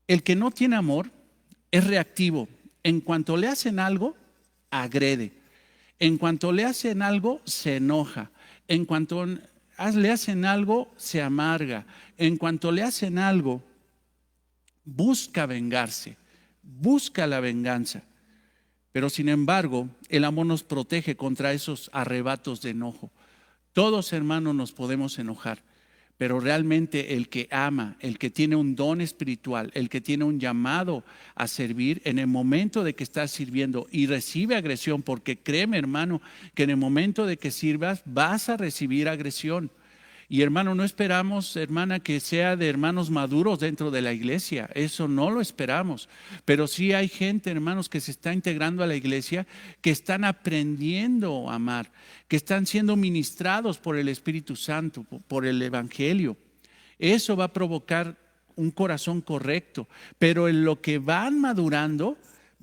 el que no tiene amor es reactivo. En cuanto le hacen algo, agrede. En cuanto le hacen algo, se enoja. En cuanto le hacen algo, se amarga. En cuanto le hacen algo, busca vengarse, busca la venganza. Pero sin embargo, el amor nos protege contra esos arrebatos de enojo. Todos, hermanos, nos podemos enojar, pero realmente el que ama, el que tiene un don espiritual, el que tiene un llamado a servir, en el momento de que estás sirviendo y recibe agresión, porque créeme, hermano, que en el momento de que sirvas vas a recibir agresión. Y hermano, no esperamos, hermana, que sea de hermanos maduros dentro de la iglesia. Eso no lo esperamos. Pero sí hay gente, hermanos, que se está integrando a la iglesia, que están aprendiendo a amar, que están siendo ministrados por el Espíritu Santo, por el Evangelio. Eso va a provocar un corazón correcto. Pero en lo que van madurando,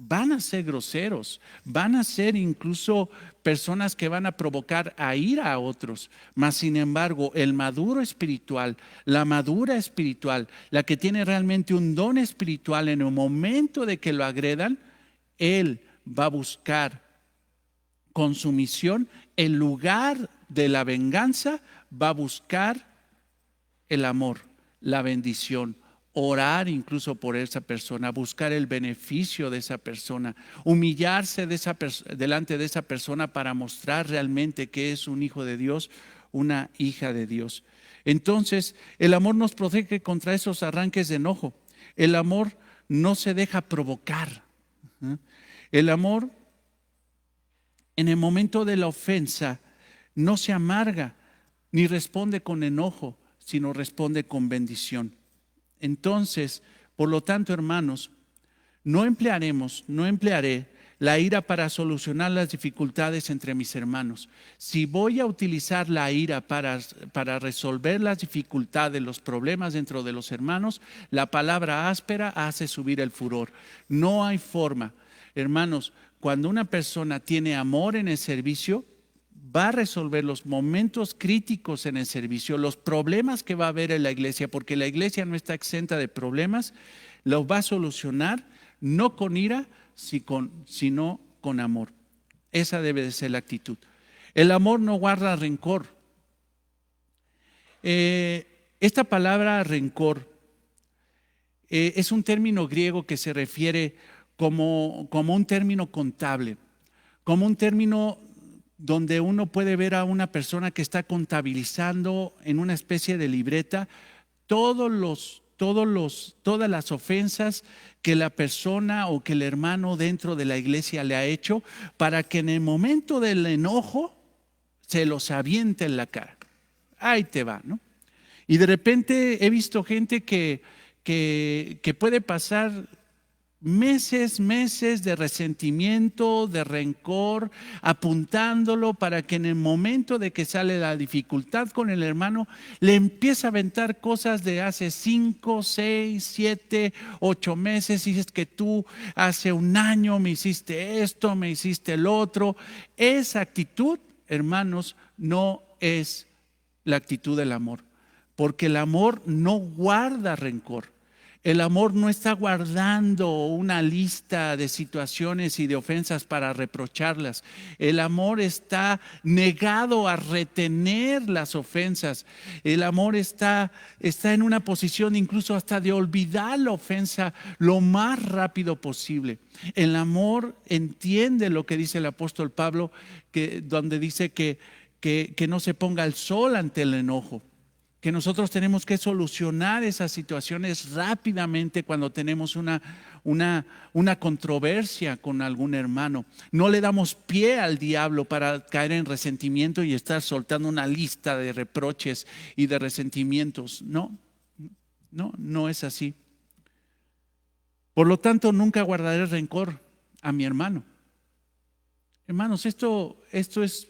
van a ser groseros, van a ser incluso personas que van a provocar a ira a otros. Mas sin embargo, el maduro espiritual, la madura espiritual, la que tiene realmente un don espiritual, en el momento de que lo agredan, él va a buscar con sumisión, en lugar de la venganza, va a buscar el amor, la bendición. Orar incluso por esa persona, buscar el beneficio de esa persona, humillarse delante de esa persona para mostrar realmente que es un hijo de Dios, una hija de Dios. Entonces, el amor nos protege contra esos arranques de enojo. El amor no se deja provocar. El amor, en el momento de la ofensa, no se amarga ni responde con enojo, sino responde con bendición. Entonces, por lo tanto, hermanos, no emplearé la ira para solucionar las dificultades entre mis hermanos. Si voy a utilizar la ira para resolver las dificultades, los problemas dentro de los hermanos, la palabra áspera hace subir el furor. No hay forma. Hermanos, cuando una persona tiene amor en el servicio, va a resolver los momentos críticos en el servicio, los problemas que va a haber en la iglesia, porque la iglesia no está exenta de problemas, los va a solucionar no con ira, sino con amor. Esa debe de ser la actitud. El amor no guarda rencor. Esta palabra rencor es un término griego que se refiere como un término contable, como un término donde uno puede ver a una persona que está contabilizando en una especie de libreta todas las ofensas que la persona o que el hermano dentro de la iglesia le ha hecho, para que en el momento del enojo se los aviente en la cara. Ahí te va, ¿no? Y de repente he visto gente que puede pasar meses de resentimiento, de rencor, apuntándolo para que en el momento de que sale la dificultad con el hermano, le empieza a aventar cosas de hace 5, 6, 7, 8 meses. Y es que tú hace un año me hiciste esto, me hiciste el otro. Esa actitud, hermanos, no es la actitud del amor, porque el amor no guarda rencor. El amor no está guardando una lista de situaciones y de ofensas para reprocharlas. El amor está negado a retener las ofensas. El amor está en una posición incluso hasta de olvidar la ofensa lo más rápido posible. El amor entiende lo que dice el apóstol Pablo, donde dice que no se ponga el sol ante el enojo. Que nosotros tenemos que solucionar esas situaciones rápidamente cuando tenemos una controversia con algún hermano. No le damos pie al diablo para caer en resentimiento y estar soltando una lista de reproches y de resentimientos. No es así. Por lo tanto, nunca guardaré rencor a mi hermano. Hermanos, esto es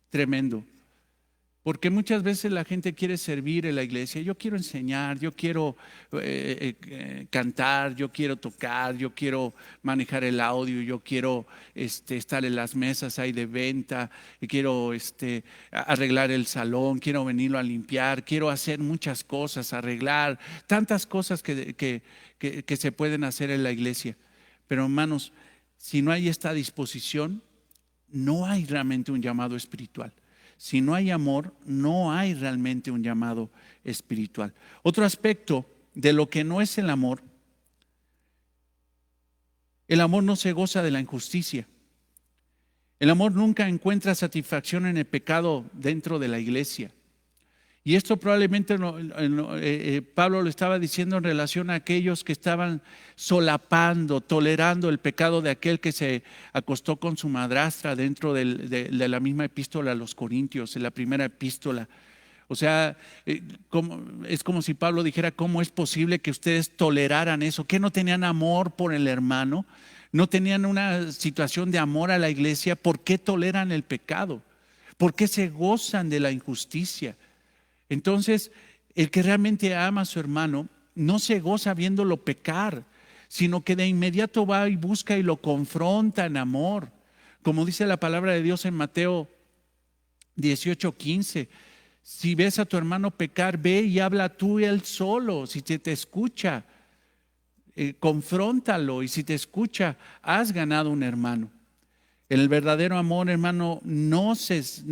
tremendo. Porque muchas veces la gente quiere servir en la iglesia. Yo quiero enseñar, yo quiero cantar, yo quiero tocar, yo quiero manejar el audio, yo quiero estar en las mesas ahí de venta, quiero arreglar el salón, quiero venirlo a limpiar, quiero hacer muchas cosas, arreglar tantas cosas que se pueden hacer en la iglesia. Pero hermanos, si no hay esta disposición, no hay realmente un llamado espiritual. Si no hay amor, no hay realmente un llamado espiritual. Otro aspecto de lo que no es el amor no se goza de la injusticia. El amor nunca encuentra satisfacción en el pecado dentro de la iglesia. Y esto probablemente Pablo lo estaba diciendo en relación a aquellos que estaban solapando, tolerando el pecado de aquel que se acostó con su madrastra dentro de la misma epístola a los Corintios, en la primera epístola. O sea, es como si Pablo dijera, ¿cómo es posible que ustedes toleraran eso? ¿Que no tenían amor por el hermano? ¿No tenían una situación de amor a la iglesia? ¿Por qué toleran el pecado? ¿Por qué se gozan de la injusticia? Entonces, el que realmente ama a su hermano no se goza viéndolo pecar, sino que de inmediato va y busca y lo confronta en amor. Como dice la palabra de Dios en Mateo 18:15, si ves a tu hermano pecar, ve y habla tú y él solo. Si te escucha, confróntalo, y si te escucha, has ganado un hermano. El verdadero amor, hermano, no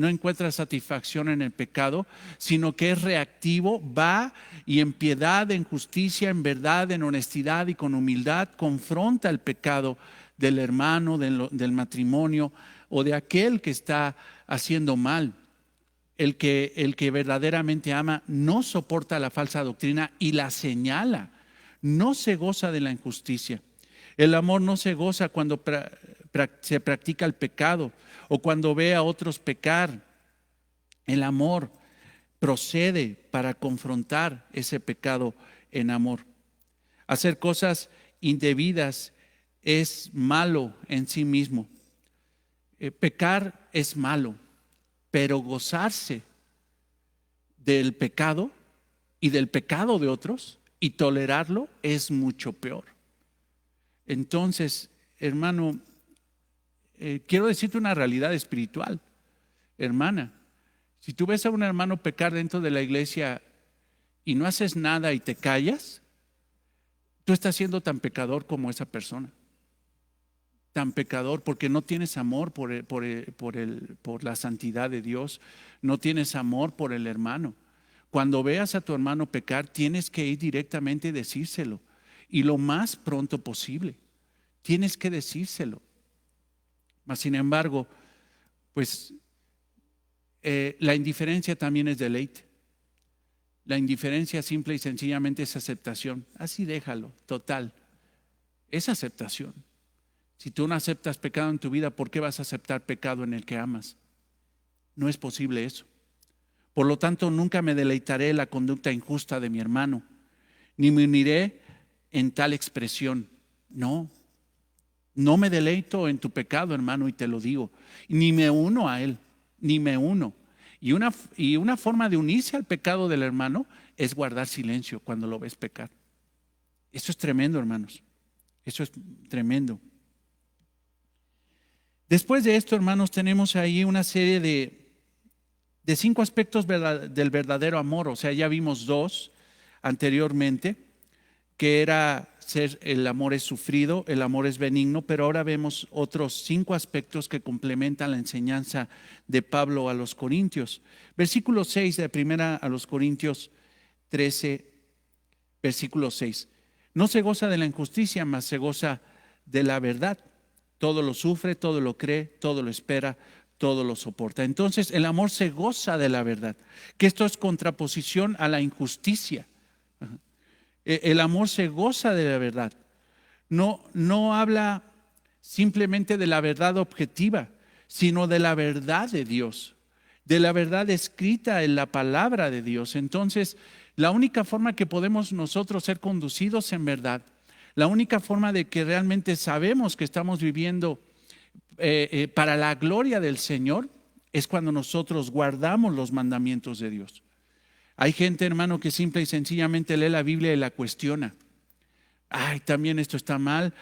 encuentra satisfacción en el pecado, sino que es reactivo, va y en piedad, en justicia, en verdad, en honestidad y con humildad confronta el pecado del hermano, del matrimonio o de aquel que está haciendo mal. el que verdaderamente ama no soporta la falsa doctrina y la señala. No se goza de la injusticia. El amor no se goza cuando se practica el pecado o cuando ve a otros pecar. El amor procede para confrontar ese pecado en amor. Hacer cosas indebidas es malo en sí mismo. Pecar es malo, pero gozarse del pecado y del pecado de otros y tolerarlo es mucho peor. Entonces, hermano, quiero decirte una realidad espiritual, hermana. Si tú ves a un hermano pecar dentro de la iglesia y no haces nada y te callas, tú estás siendo tan pecador como esa persona. Tan pecador porque no tienes amor por la santidad de Dios, no tienes amor por el hermano. Cuando veas a tu hermano pecar, tienes que ir directamente y decírselo, y lo más pronto posible. Tienes que decírselo. Mas, sin embargo, pues la indiferencia también es deleite. La indiferencia simple y sencillamente es aceptación. Así déjalo, total. Es aceptación. Si tú no aceptas pecado en tu vida, ¿por qué vas a aceptar pecado en el que amas? No es posible eso. Por lo tanto, nunca me deleitaré en la conducta injusta de mi hermano, ni me uniré en tal expresión. No me deleito en tu pecado, hermano, y te lo digo. Ni me uno a él, ni me uno. Y una forma de unirse al pecado del hermano es guardar silencio cuando lo ves pecar. Eso es tremendo, hermanos. Eso es tremendo. Después de esto, hermanos, tenemos ahí una serie de 5 aspectos del verdadero amor. O sea, ya vimos 2 anteriormente, que era el amor es sufrido, el amor es benigno, pero ahora vemos otros 5 aspectos que complementan la enseñanza de Pablo a los Corintios. Versículo 6 de 1 a los Corintios 13, versículo 6. No se goza de la injusticia, mas se goza de la verdad. Todo lo sufre, todo lo cree, todo lo espera, todo lo soporta. Entonces el amor se goza de la verdad, que esto es contraposición a la injusticia. El amor se goza de la verdad. No habla simplemente de la verdad objetiva, sino de la verdad de Dios, de la verdad escrita en la palabra de Dios. Entonces, la única forma que podemos nosotros ser conducidos en verdad, la única forma de que realmente sabemos que estamos viviendo para la gloria del Señor es cuando nosotros guardamos los mandamientos de Dios. Hay gente, hermano, que simple y sencillamente lee la Biblia y la cuestiona. Ay, también esto está mal,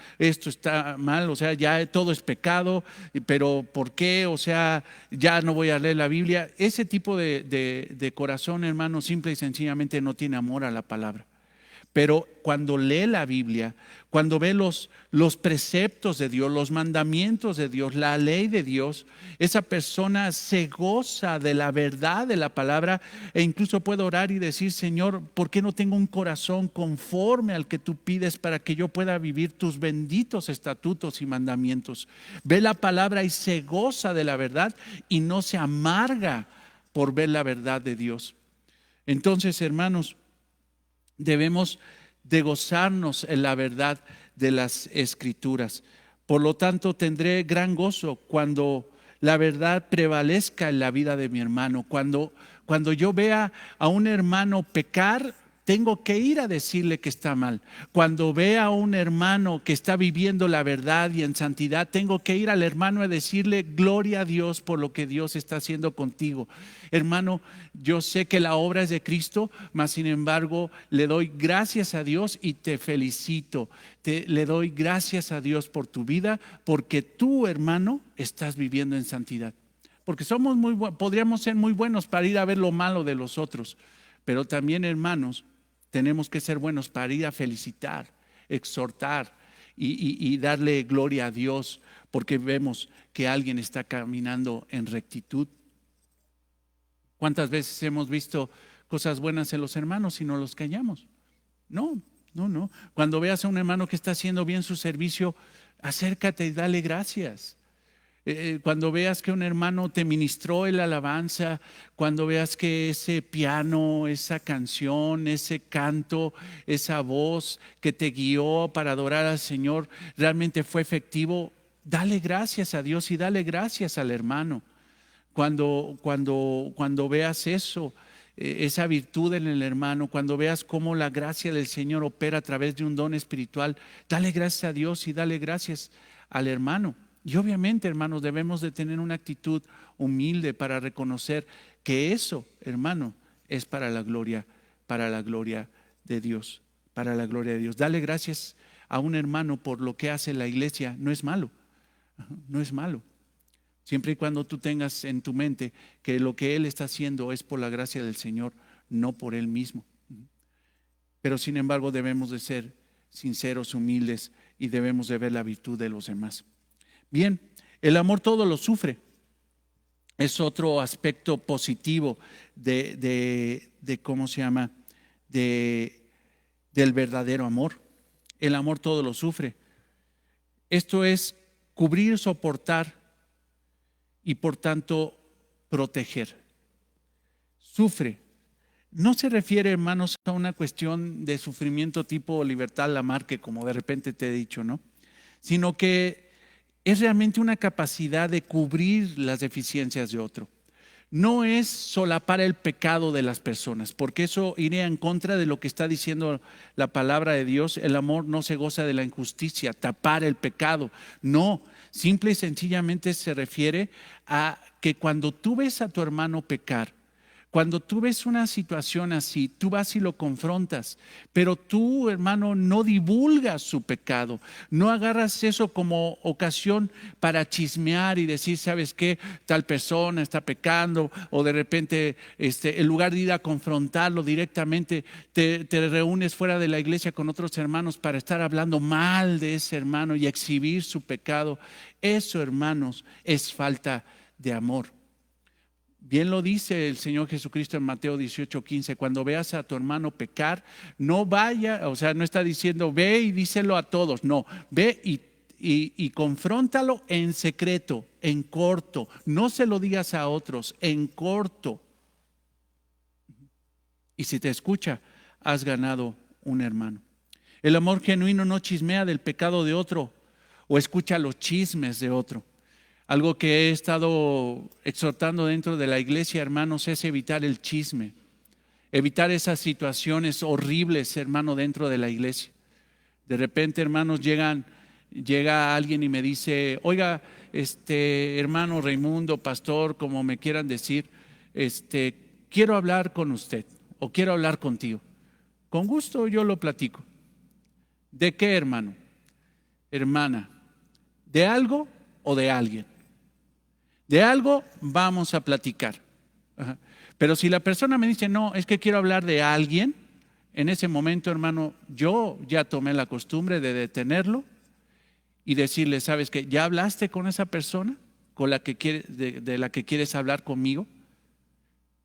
o sea, ya todo es pecado, pero ¿por qué? O sea, ya no voy a leer la Biblia. Ese tipo de corazón, hermano, simple y sencillamente no tiene amor a la palabra. Pero cuando lee la Biblia, cuando ve los preceptos de Dios, los mandamientos de Dios, la ley de Dios, esa persona se goza de la verdad de la palabra e incluso puede orar y decir: Señor, ¿por qué no tengo un corazón conforme al que tú pides para que yo pueda vivir tus benditos estatutos y mandamientos? Ve la palabra y se goza de la verdad y no se amarga por ver la verdad de Dios. Entonces, hermanos, debemos de gozarnos en la verdad de las Escrituras. Por lo tanto, tendré gran gozo cuando la verdad prevalezca en la vida de mi hermano. Cuando yo vea a un hermano pecar, tengo que ir a decirle que está mal. Cuando vea a un hermano que está viviendo la verdad y en santidad, tengo que ir al hermano a decirle: gloria a Dios por lo que Dios está haciendo contigo. Hermano, yo sé que la obra es de Cristo, mas sin embargo le doy gracias a Dios y te felicito. Le doy gracias a Dios por tu vida, porque tú, hermano, estás viviendo en santidad. Porque podríamos ser muy buenos para ir a ver lo malo de los otros, pero también, hermanos, tenemos que ser buenos para ir a felicitar, exhortar y darle gloria a Dios, porque vemos que alguien está caminando en rectitud. ¿Cuántas veces hemos visto cosas buenas en los hermanos y no los callamos? No. Cuando veas a un hermano que está haciendo bien su servicio, acércate y dale gracias. Cuando veas que un hermano te ministró el alabanza, cuando veas que ese piano, esa canción, ese canto, esa voz que te guió para adorar al Señor realmente fue efectivo, dale gracias a Dios y dale gracias al hermano. Cuando veas eso, esa virtud en el hermano, cuando veas cómo la gracia del Señor opera a través de un don espiritual, dale gracias a Dios y dale gracias al hermano. Y obviamente, hermanos, debemos de tener una actitud humilde para reconocer que eso, hermano, es para la gloria de Dios, para la gloria de Dios. Dale gracias a un hermano por lo que hace la iglesia, no es malo, no es malo. Siempre y cuando tú tengas en tu mente que lo que Él está haciendo es por la gracia del Señor, no por Él mismo. Pero sin embargo debemos de ser sinceros, humildes y debemos de ver la virtud de los demás. Bien, el amor todo lo sufre. Es otro aspecto positivo de ¿cómo se llama? Del verdadero amor. El amor todo lo sufre. Esto es cubrir, soportar y por tanto proteger. Sufre. No se refiere, hermanos, a una cuestión de sufrimiento tipo Libertad Lamarque, como de repente te he dicho, ¿no? Sino que es realmente una capacidad de cubrir las deficiencias de otro. No es solapar el pecado de las personas, porque eso iría en contra de lo que está diciendo la palabra de Dios. El amor no se goza de la injusticia, tapar el pecado. No, simple y sencillamente se refiere a que cuando tú ves a tu hermano pecar, cuando tú ves una situación así, tú vas y lo confrontas, pero tú, hermano, no divulgas su pecado, no agarras eso como ocasión para chismear y decir, ¿sabes qué? Tal persona está pecando, o de repente, en lugar de ir a confrontarlo directamente, te reúnes fuera de la iglesia con otros hermanos para estar hablando mal de ese hermano y exhibir su pecado. Eso, hermanos, es falta de amor. Bien lo dice el Señor Jesucristo en Mateo 18:15, cuando veas a tu hermano pecar, no vaya, o sea, no está diciendo ve y díselo a todos, no, ve y confróntalo en secreto, en corto, no se lo digas a otros, en corto. Y si te escucha, has ganado un hermano. El amor genuino no chismea del pecado de otro o escucha los chismes de otro. Algo que he estado exhortando dentro de la iglesia, hermanos, es evitar el chisme, evitar esas situaciones horribles, hermano, dentro de la iglesia. De repente, hermanos, llega alguien y me dice, oiga, hermano Raimundo, pastor, como me quieran decir, quiero hablar con usted o quiero hablar contigo. Con gusto yo lo platico. ¿De qué, hermano? Hermana, ¿de algo o de alguien? De algo vamos a platicar. Ajá. Pero si la persona me dice, no, es que quiero hablar de alguien, en ese momento, hermano, yo ya tomé la costumbre de detenerlo y decirle, ¿sabes qué? ¿Ya hablaste con esa persona con la que de la que quieres hablar conmigo?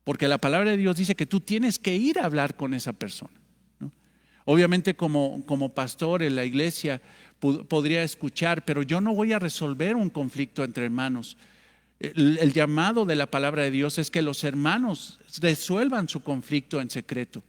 Porque la palabra de Dios dice que tú tienes que ir a hablar con esa persona, ¿no? Obviamente como pastor en la iglesia podría escuchar, pero yo no voy a resolver un conflicto entre hermanos. El llamado de la palabra de Dios es que los hermanos resuelvan su conflicto en secreto.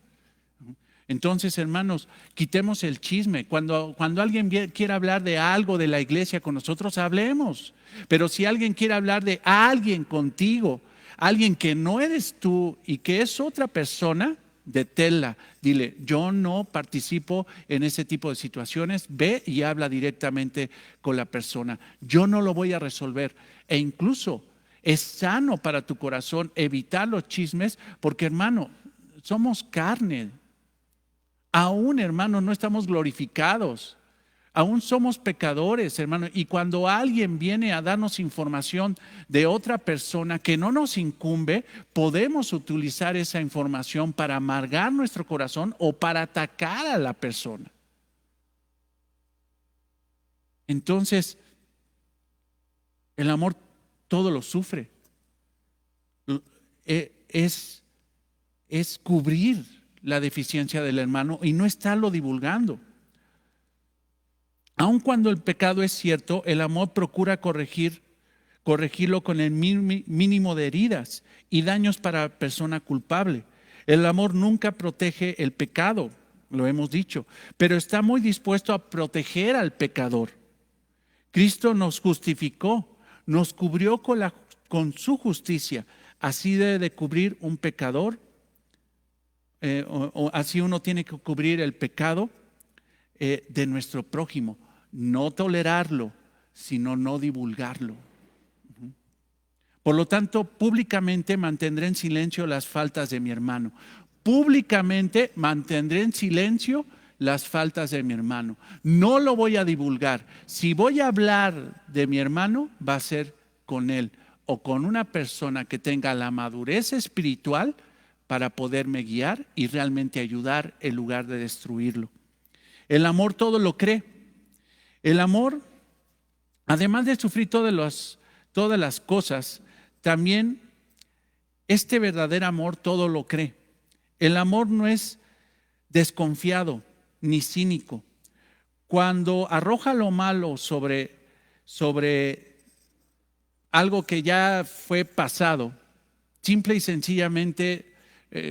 Entonces, hermanos, quitemos el chisme. Cuando alguien quiera hablar de algo de la iglesia con nosotros, hablemos. Pero si alguien quiere hablar de alguien contigo, alguien que no eres tú y que es otra persona, deténla. Dile, yo no participo en ese tipo de situaciones. Ve y habla directamente con la persona. Yo no lo voy a resolver. E incluso es sano para tu corazón evitar los chismes, porque, hermano, somos carne. Aún, hermano, no estamos glorificados. Aún somos pecadores, hermano. Y cuando alguien viene a darnos información de otra persona que no nos incumbe, podemos utilizar esa información para amargar nuestro corazón o para atacar a la persona. Entonces, el amor todo lo sufre. Es cubrir la deficiencia del hermano y no estarlo divulgando. Aun cuando el pecado es cierto, el amor procura corregir corregirlo con el mínimo de heridas y daños para la persona culpable. El amor nunca protege el pecado, lo hemos dicho, pero está muy dispuesto a proteger al pecador. Cristo nos justificó, nos cubrió con su justicia. Así debe de cubrir un pecador, o así uno tiene que cubrir el pecado de nuestro prójimo. No tolerarlo, sino no divulgarlo. Por lo tanto, públicamente mantendré en silencio las faltas de mi hermano. Públicamente mantendré en silencio las faltas de mi hermano. No lo voy a divulgar. Si voy a hablar de mi hermano, va a ser con él o con una persona que tenga la madurez espiritual para poderme guiar y realmente ayudar en lugar de destruirlo. El amor todo lo cree. El amor, además de sufrir todas las cosas, también este verdadero amor todo lo cree. El amor no es desconfiado ni cínico. Cuando arroja lo malo sobre algo que ya fue pasado, simple y sencillamente,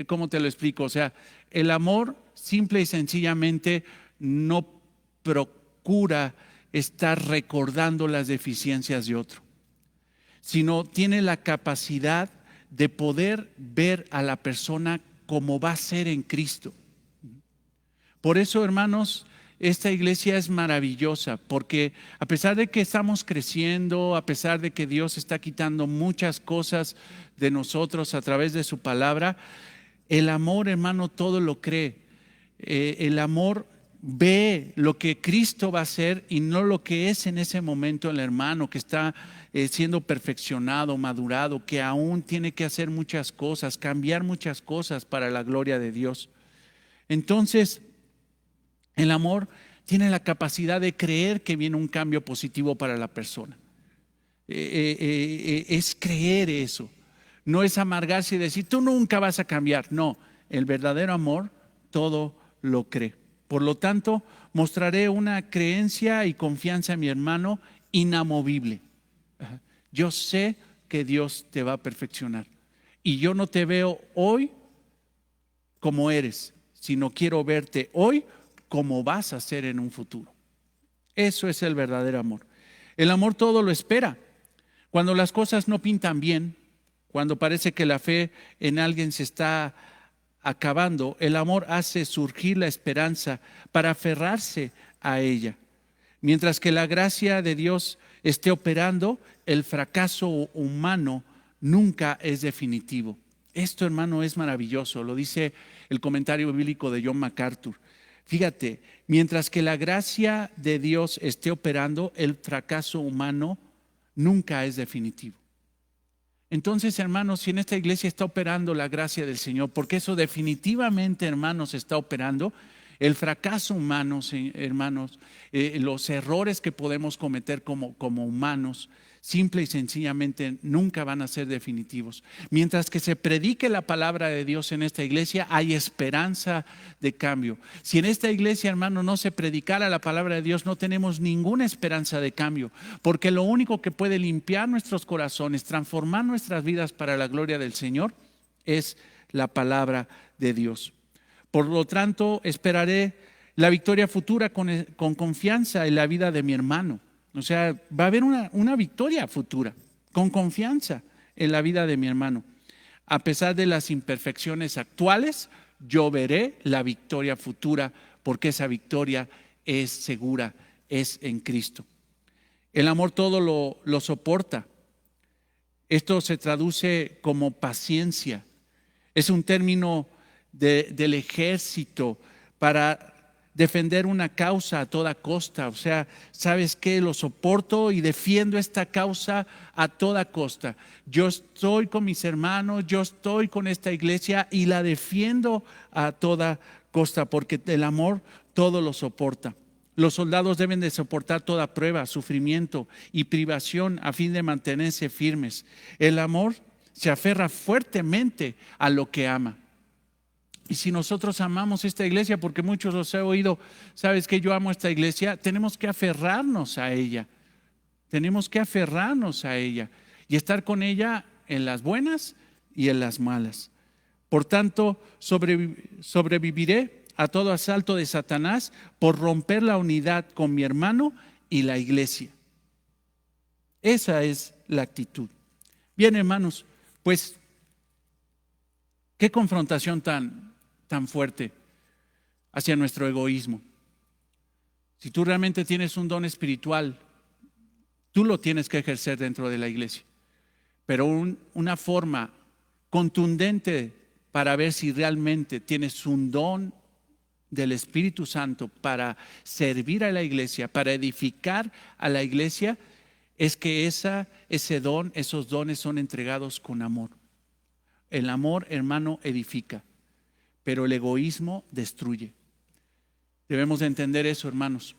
¿cómo te lo explico? O sea, el amor simple y sencillamente no procura estar recordando las deficiencias de otro, sino tiene la capacidad de poder ver a la persona como va a ser en Cristo. Por eso, hermanos, esta iglesia es maravillosa, porque a pesar de que estamos creciendo, a pesar de que Dios está quitando muchas cosas de nosotros a través de su palabra, el amor, hermano, todo lo cree. El amor ve lo que Cristo va a hacer y no lo que es en ese momento el hermano que está siendo perfeccionado, madurado, que aún tiene que hacer muchas cosas, cambiar muchas cosas para la gloria de Dios. Entonces, el amor tiene la capacidad de creer que viene un cambio positivo para la persona. Es creer eso. No es amargarse y decir, tú nunca vas a cambiar. No, el verdadero amor todo lo cree. Por lo tanto, mostraré una creencia y confianza en mi hermano inamovible. Yo sé que Dios te va a perfeccionar. Y yo no te veo hoy como eres, sino quiero verte hoy como vas a ser en un futuro. Eso es el verdadero amor. El amor todo lo espera. Cuando las cosas no pintan bien, cuando parece que la fe en alguien se está acabando, el amor hace surgir la esperanza para aferrarse a ella. Mientras que la gracia de Dios esté operando, el fracaso humano nunca es definitivo. Esto, hermano, es maravilloso. Lo dice el comentario bíblico de John MacArthur. Fíjate, mientras que la gracia de Dios esté operando, el fracaso humano nunca es definitivo. Entonces, hermanos, si en esta iglesia está operando la gracia del Señor, porque eso definitivamente, hermanos, está operando, el fracaso humano, hermanos, los errores que podemos cometer como humanos, simple y sencillamente nunca van a ser definitivos. Mientras que se predique la palabra de Dios en esta iglesia, hay esperanza de cambio. Si en esta iglesia, hermano, no se predicara la palabra de Dios, no tenemos ninguna esperanza de cambio, porque lo único que puede limpiar nuestros corazones, transformar nuestras vidas para la gloria del Señor, es la palabra de Dios. Por lo tanto, esperaré la victoria futura con confianza en la vida de mi hermano. O sea, va a haber una victoria futura, con confianza en la vida de mi hermano. A pesar de las imperfecciones actuales, yo veré la victoria futura, porque esa victoria es segura, es en Cristo. El amor todo lo soporta. Esto se traduce como paciencia. Es un término del ejército para defender una causa a toda costa. O sea, ¿sabes qué? Lo soporto y defiendo esta causa a toda costa. Yo estoy con mis hermanos, yo estoy con esta iglesia y la defiendo a toda costa, porque el amor todo lo soporta. Los soldados deben de soportar toda prueba, sufrimiento y privación a fin de mantenerse firmes. El amor se aferra fuertemente a lo que ama. Y si nosotros amamos esta iglesia, porque muchos los he oído, ¿sabes que yo amo esta iglesia? Tenemos que aferrarnos a ella. Tenemos que aferrarnos a ella. y estar con ella en las buenas y en las malas. Por tanto, sobreviviré a todo asalto de Satanás por romper la unidad con mi hermano y la iglesia. Esa es la actitud. Bien, hermanos, pues qué confrontación tan fuerte hacia nuestro egoísmo. Si tú realmente tienes un don espiritual, tú lo tienes que ejercer dentro de la iglesia. Pero una forma contundente para ver si realmente tienes un don del Espíritu Santo para servir a la iglesia, para edificar a la iglesia, es que ese don, esos dones son entregados con amor. El amor, hermano, edifica, pero el egoísmo destruye. Debemos de entender eso, hermanos.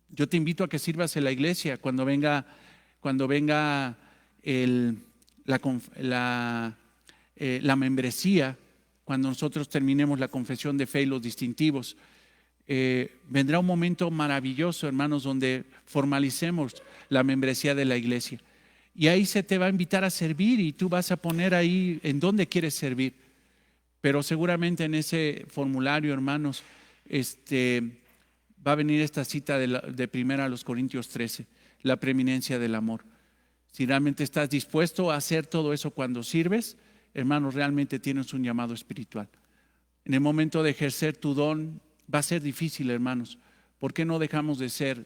Yo te invito a que sirvas en la iglesia cuando venga la membresía, cuando nosotros terminemos la confesión de fe y los distintivos. Vendrá un momento maravilloso, hermanos, donde formalicemos la membresía de la iglesia. Y ahí se te va a invitar a servir y tú vas a poner ahí en dónde quieres servir. Pero seguramente en ese formulario, hermanos, va a venir esta cita de primera a los Corintios 13, la preeminencia del amor. Si realmente estás dispuesto a hacer todo eso cuando sirves, hermanos, realmente tienes un llamado espiritual. En el momento de ejercer tu don, va a ser difícil, hermanos. ¿Por qué no dejamos de ser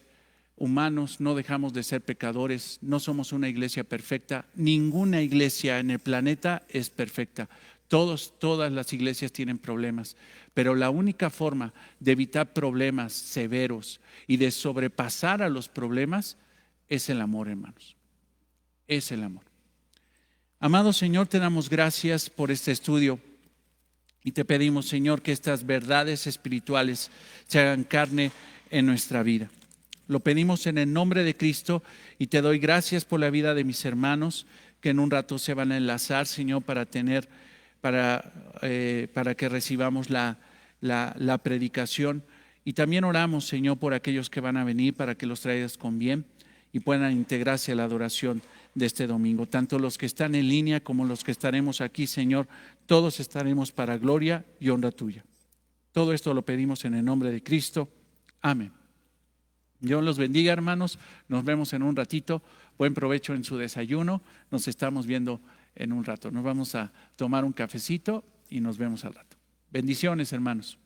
humanos? No dejamos de ser pecadores. No somos una iglesia perfecta. Ninguna iglesia en el planeta es perfecta. Todas las iglesias tienen problemas, pero la única forma de evitar problemas severos y de sobrepasar a los problemas es el amor, hermanos. Es el amor. Amado Señor, te damos gracias por este estudio y te pedimos, Señor, que estas verdades espirituales se hagan carne en nuestra vida. Lo pedimos en el nombre de Cristo y te doy gracias por la vida de mis hermanos que en un rato se van a enlazar, Señor, para que recibamos la predicación. Y también oramos, Señor, por aquellos que van a venir para que los traigas con bien y puedan integrarse a la adoración de este domingo. Tanto los que están en línea como los que estaremos aquí, Señor, todos estaremos para gloria y honra tuya. Todo esto lo pedimos en el nombre de Cristo. Amén. Dios los bendiga, hermanos. Nos vemos en un ratito. Buen provecho en su desayuno. Nos estamos viendo en un rato. Nos vamos a tomar un cafecito y nos vemos al rato. Bendiciones, hermanos.